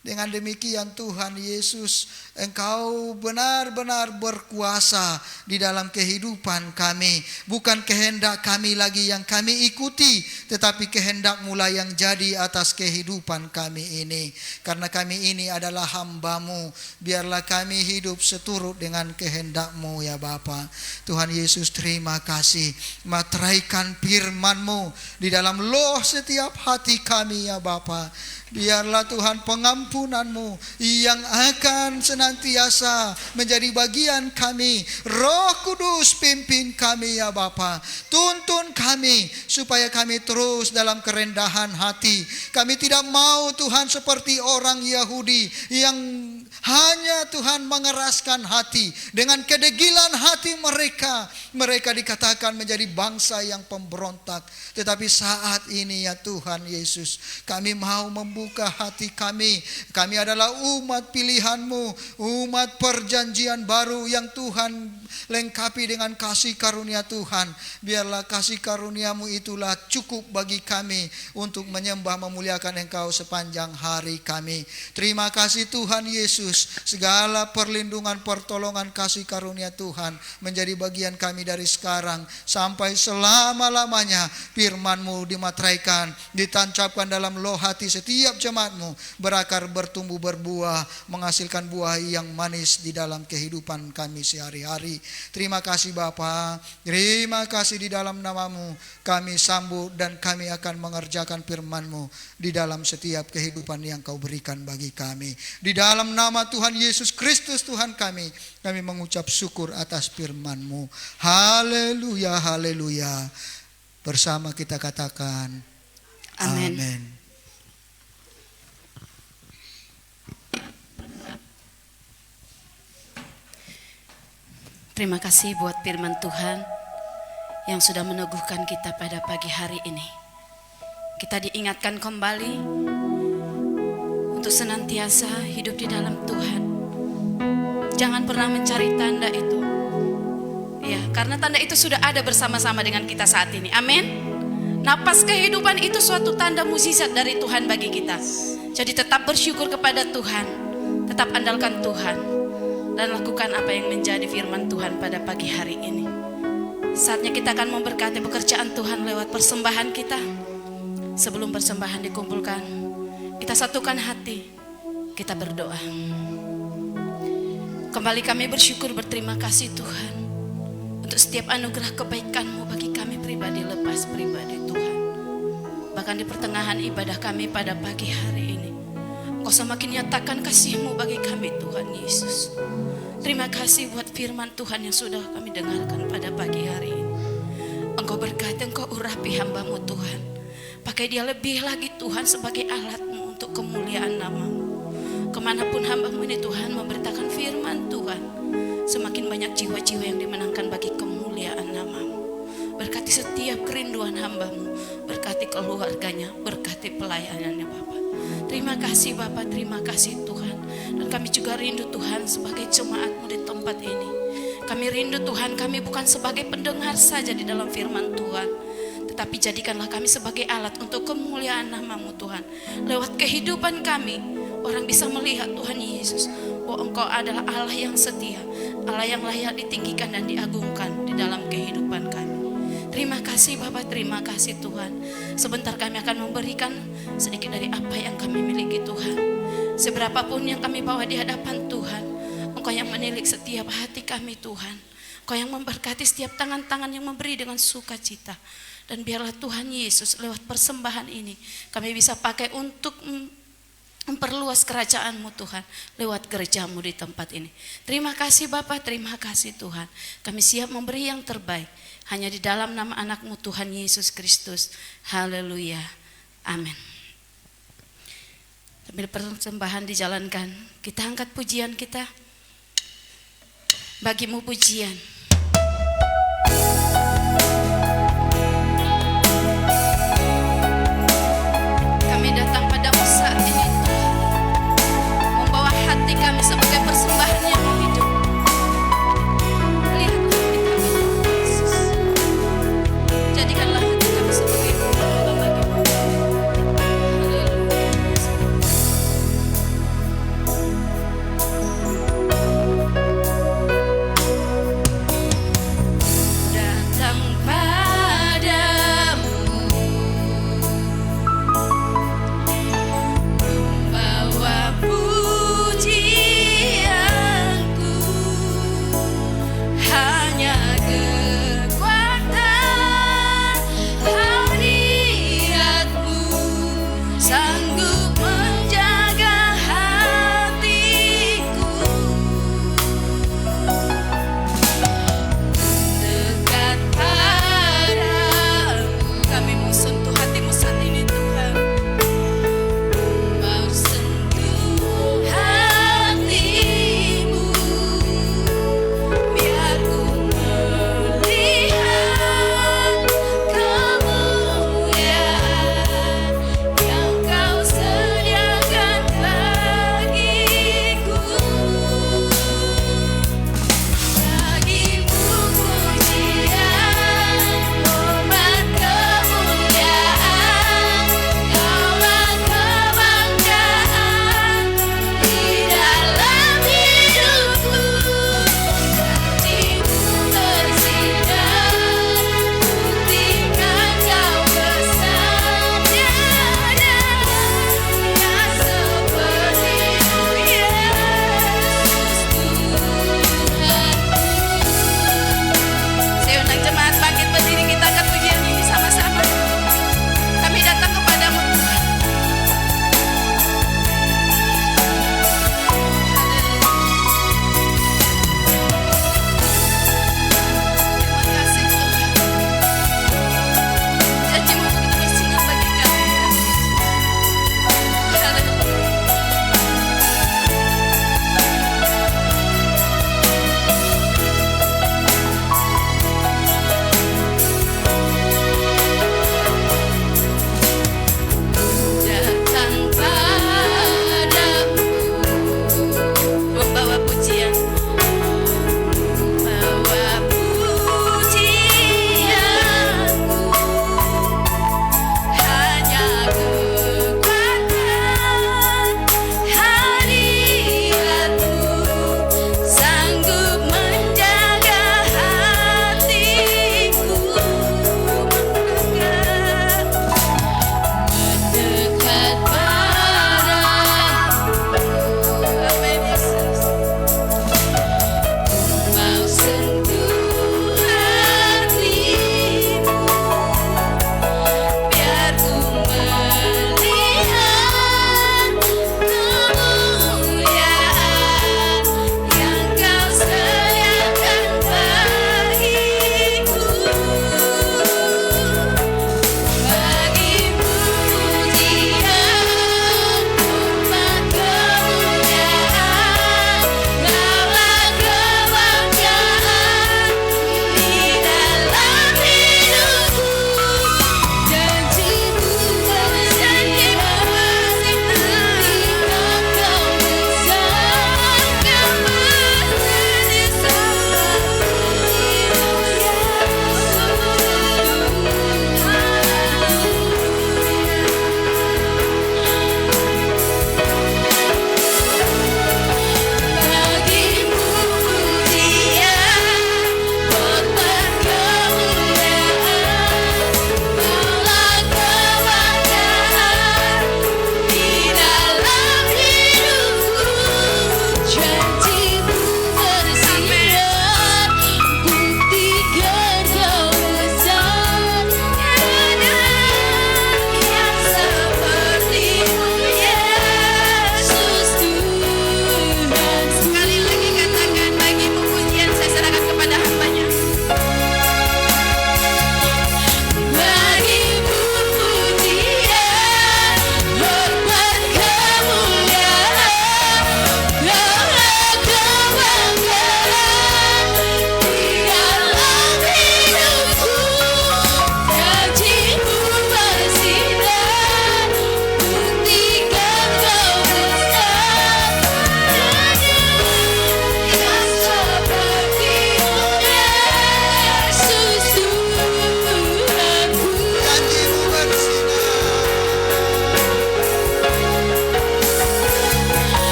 Speaker 3: Dengan demikian Tuhan Yesus, Engkau benar-benar berkuasa di dalam kehidupan kami. Bukan kehendak kami lagi yang kami ikuti, tetapi kehendak-Mu lah yang jadi atas kehidupan kami ini. Karena kami ini adalah hamba-Mu, biarlah kami hidup seturut dengan kehendak-Mu ya Bapa. Tuhan Yesus, terima kasih. Materaikan firman-Mu di dalam loh setiap hati kami ya Bapa. Biarlah Tuhan pengampunan-Mu yang akan senantiasa menjadi bagian kami. Roh Kudus pimpin kami ya Bapa. Tuntun kami supaya kami terus dalam kerendahan hati. Kami tidak mau Tuhan seperti orang Yahudi yang hanya Tuhan mengeraskan hati. Dengan kedegilan hati mereka, mereka dikatakan menjadi bangsa yang pemberontak. Tetapi saat ini ya Tuhan Yesus, kami mau membuka hati kami. Kami adalah umat pilihan-Mu, umat perjanjian baru yang Tuhan lengkapi dengan kasih karunia Tuhan. Biarlah kasih karunia-Mu itulah cukup bagi kami untuk menyembah memuliakan Engkau sepanjang hari kami. Terima kasih Tuhan Yesus. Segala perlindungan, pertolongan, kasih karunia Tuhan menjadi bagian kami dari sekarang sampai selama-lamanya. Firman-Mu dimateraikan, ditancapkan dalam loh hati setiap jemaat-Mu, berakar, bertumbuh, berbuah, menghasilkan buah yang manis di dalam kehidupan kami sehari-hari. Terima kasih Bapa. Terima kasih, di dalam nama-Mu kami sambut dan kami akan mengerjakan firman-Mu di dalam setiap kehidupan yang Kau berikan bagi kami. Di dalam nama Tuhan Yesus Kristus Tuhan kami mengucap syukur atas firman-Mu. Haleluya, haleluya. Bersama kita katakan
Speaker 1: Amin.
Speaker 3: Amin.
Speaker 1: Terima kasih buat firman Tuhan yang sudah meneguhkan kita pada pagi hari ini. Kita diingatkan kembali untuk senantiasa hidup di dalam Tuhan. Jangan pernah mencari tanda itu. Ya, karena tanda itu sudah ada bersama-sama dengan kita saat ini. Amin. Napas kehidupan itu suatu tanda mukjizat dari Tuhan bagi kita. Jadi tetap bersyukur kepada Tuhan. Tetap andalkan Tuhan. Dan lakukan apa yang menjadi firman Tuhan pada pagi hari ini. Saatnya kita akan memberkati pekerjaan Tuhan lewat persembahan kita. Sebelum persembahan dikumpulkan, kita satukan hati, kita berdoa. Kembali kami bersyukur, berterima kasih Tuhan untuk setiap anugerah kebaikan-Mu bagi kami pribadi lepas pribadi Tuhan. Bahkan di pertengahan ibadah kami pada pagi hari ini, Engkau semakin nyatakan kasih-Mu bagi kami Tuhan Yesus. Terima kasih buat firman Tuhan yang sudah kami dengarkan pada pagi hari ini. Engkau berkati, Engkau urapi hamba-Mu Tuhan. Pakai dia lebih lagi Tuhan sebagai alat-Mu untuk kemuliaan nama-Mu. Kemanapun hamba-Mu ini Tuhan memberitakan firman Tuhan, semakin banyak jiwa-jiwa yang dimenangkan bagi kemuliaan nama-Mu. Berkati setiap kerinduan hamba-Mu, berkati keluarganya, berkati pelayanannya Bapa. Terima kasih Bapa, terima kasih Tuhan. Dan kami juga rindu Tuhan sebagai jemaat-Mu di tempat ini. Kami rindu Tuhan, kami bukan sebagai pendengar saja di dalam firman Tuhan, tetapi jadikanlah kami sebagai alat untuk kemuliaan nama-Mu Tuhan. Lewat kehidupan kami, orang bisa melihat Tuhan Yesus, bahwa Engkau adalah Allah yang setia, Allah yang layak ditinggikan dan diagungkan di dalam kehidupan kami. Terima kasih Bapak, terima kasih Tuhan. Sebentar kami akan memberikan sedikit dari apa yang kami miliki Tuhan. Seberapapun yang kami bawa di hadapan Tuhan, Engkau yang menilik setiap hati kami Tuhan. Engkau yang memberkati setiap tangan-tangan yang memberi dengan sukacita. Dan biarlah Tuhan Yesus lewat persembahan ini kami bisa pakai untuk memperluas kerajaan-Mu Tuhan lewat gereja-Mu di tempat ini. Terima kasih Bapak, terima kasih Tuhan. Kami siap memberi yang terbaik hanya di dalam nama anak-Mu Tuhan Yesus Kristus. Haleluya. Amin. Sambil persembahan dijalankan, kita angkat pujian kita. Bagi-Mu pujian. Kami datang pada-Mu saat ini Tuhan, membawa hati kami sebagai persembahan yang hidup. Lihatlah hati kami Tuhan Yesus. Jadikanlah hati kami sebagai korban bagi-Mu. Haleluya.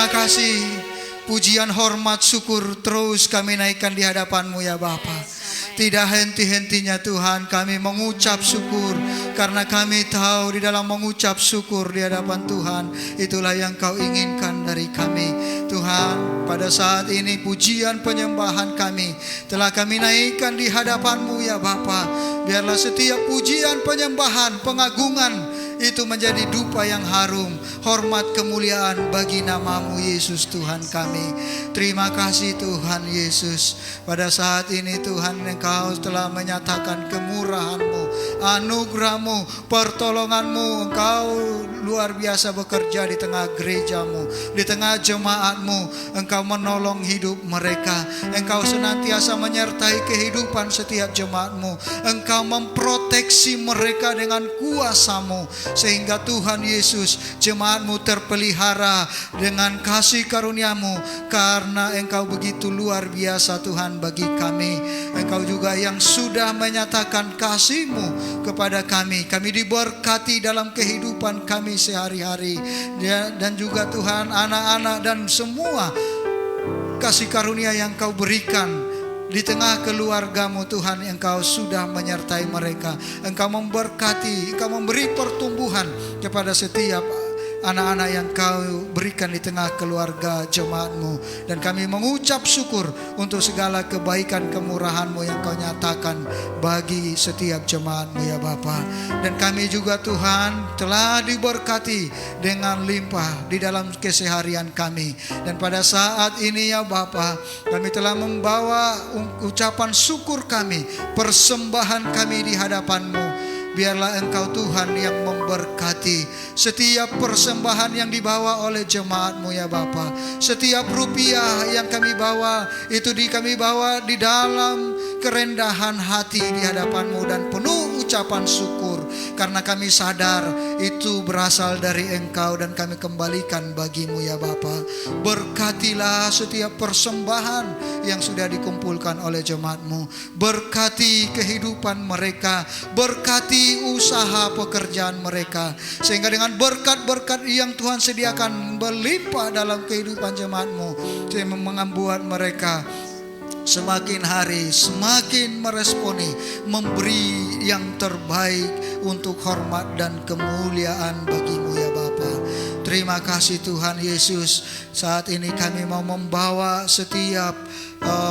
Speaker 3: kasih, pujian, hormat, syukur terus kami naikkan di hadapan-Mu ya Bapa. Tidak henti-hentinya Tuhan kami mengucap syukur, karena kami tahu di dalam mengucap syukur di hadapan Tuhan itulah yang Kau inginkan dari kami. Tuhan, pada saat ini pujian penyembahan kami telah kami naikkan di hadapan-Mu ya Bapa. Biarlah setiap pujian, penyembahan, pengagungan itu menjadi dupa yang harum, hormat, kemuliaan bagi nama-Mu Yesus Tuhan kami. Terima kasih Tuhan Yesus. Pada saat ini Tuhan, Engkau telah menyatakan kemurahan-Mu, anugerah-Mu, pertolongan-Mu. Engkau luar biasa bekerja di tengah gereja-Mu, di tengah jemaat-Mu. Engkau menolong hidup mereka. Engkau senantiasa menyertai kehidupan setiap jemaat-Mu. Engkau memproteksi mereka dengan kuasa-Mu, sehingga Tuhan Yesus, jemaat-Mu terpelihara dengan kasih karunia-Mu, karena Engkau begitu luar biasa Tuhan bagi kami. Engkau juga yang sudah menyatakan kasih-Mu kepada kami. Kami diberkati dalam kehidupan kami sehari-hari, dan juga Tuhan anak-anak dan semua kasih karunia yang Kau berikan di tengah keluarga-Mu Tuhan, Engkau sudah menyertai mereka. Engkau memberkati, Engkau memberi pertumbuhan kepada setiap anak-anak yang Kau berikan di tengah keluarga jemaat-Mu. Dan kami mengucap syukur untuk segala kebaikan kemurahan-Mu yang Kau nyatakan bagi setiap jemaat-Mu ya Bapa. Dan kami juga Tuhan telah diberkati dengan limpah di dalam keseharian kami. Dan pada saat ini ya Bapa, kami telah membawa ucapan syukur kami, persembahan kami di hadapan-Mu. Biarlah Engkau Tuhan yang memberkati setiap persembahan yang dibawa oleh jemaat-Mu ya Bapa. Setiap rupiah yang kami bawa, itu kami bawa di dalam kerendahan hati di hadapan-Mu dan penuh ucapan syukur, karena kami sadar itu berasal dari Engkau dan kami kembalikan bagi-Mu ya Bapa. Berkatilah setiap persembahan yang sudah dikumpulkan oleh jemaat-Mu. Berkati kehidupan mereka, berkati usaha pekerjaan mereka, sehingga dengan berkat-berkat yang Tuhan sediakan berlimpah dalam kehidupan jemaat-Mu, sehingga membuat mereka semakin hari semakin meresponi, memberi yang terbaik untuk hormat dan kemuliaan bagi-Mu ya Bapa. Terima kasih Tuhan Yesus. Saat ini kami mau membawa setiap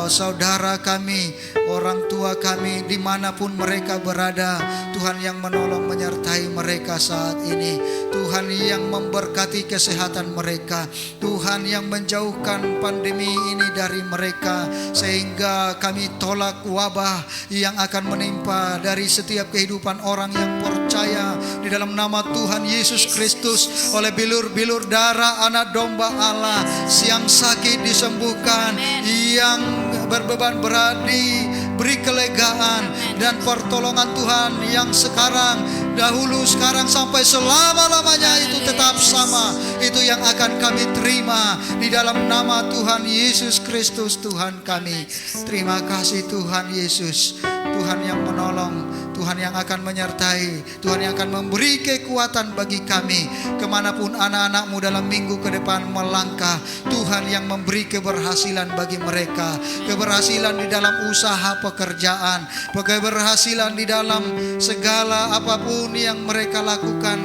Speaker 3: saudara kami, orang tua kami, dimanapun mereka berada. Tuhan yang menolong menyertai mereka saat ini. Tuhan yang memberkati kesehatan mereka. Tuhan yang menjauhkan pandemi ini dari mereka, sehingga kami tolak wabah yang akan menimpa dari setiap kehidupan orang yang percaya di dalam nama Tuhan Yesus Kristus. Oleh bilur-bilur darah anak domba Allah, yang sakit disembuhkan, yang berbeban berat diberi kelegaan, dan pertolongan Tuhan yang sekarang, dahulu, sekarang, sampai selama-lamanya itu tetap sama. Itu yang akan kami terima di dalam nama Tuhan Yesus Kristus Tuhan kami. Terima kasih Tuhan Yesus, Tuhan yang menolong, Tuhan yang akan menyertai, Tuhan yang akan memberi kekuatan bagi kami kemanapun anak-anak-Mu dalam minggu ke depan melangkah. Tuhan yang memberi keberhasilan bagi mereka, keberhasilan di dalam usaha pekerjaan, keberhasilan di dalam segala apapun yang mereka lakukan.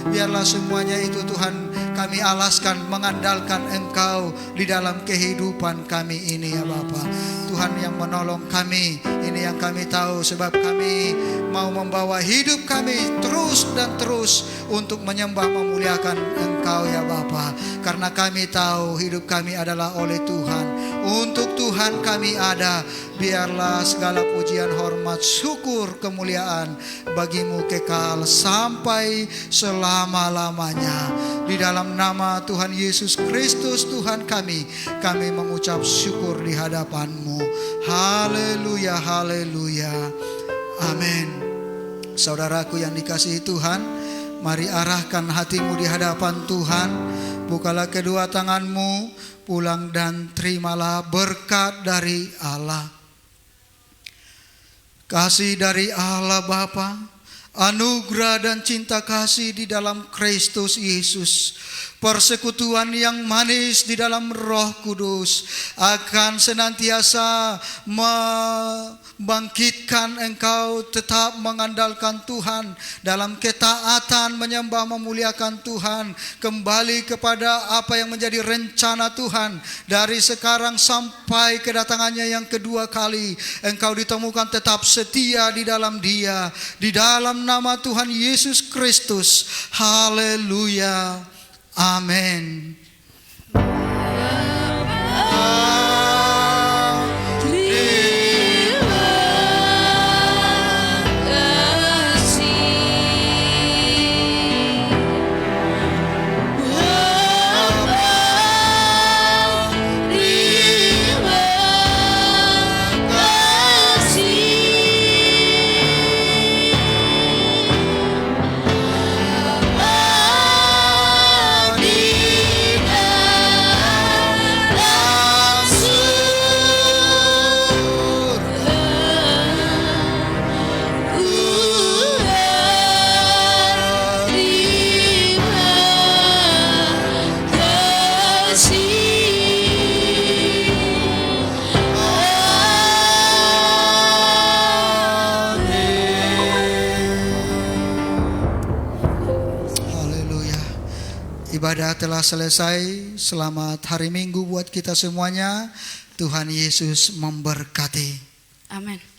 Speaker 3: Biarlah semuanya itu Tuhan kami alaskan, mengandalkan Engkau di dalam kehidupan kami ini ya Bapa. Tuhan yang menolong kami, ini yang kami tahu, sebab kami mau membawa hidup kami terus dan terus untuk menyembah memuliakan Engkau ya Bapa. Karena kami tahu hidup kami adalah oleh Tuhan, untuk Tuhan kami ada. Biarlah segala pujian, hormat, syukur, kemuliaan bagi-Mu kekal sampai selama-lamanya. Di dalam nama Tuhan Yesus Kristus Tuhan kami mengucap syukur di hadapan-Mu. Haleluya, haleluya, amin. Saudaraku yang dikasihi Tuhan, mari arahkan hatimu di hadapan Tuhan. Bukalah kedua tanganmu, pulang dan terimalah berkat dari Allah. Kasih dari Allah Bapa, anugerah dan cinta kasih di dalam Kristus Yesus, persekutuan yang manis di dalam Roh Kudus akan senantiasa membangkitkan engkau tetap mengandalkan Tuhan dalam ketaatan, menyembah, memuliakan Tuhan, kembali kepada apa yang menjadi rencana Tuhan dari sekarang sampai kedatangannya yang kedua kali. Engkau ditemukan tetap setia di dalam Dia, di dalam nama Tuhan Yesus Kristus. Haleluya. Amin. Ibadah telah selesai. Selamat hari Minggu buat kita semuanya. Tuhan Yesus memberkati.
Speaker 1: Amin.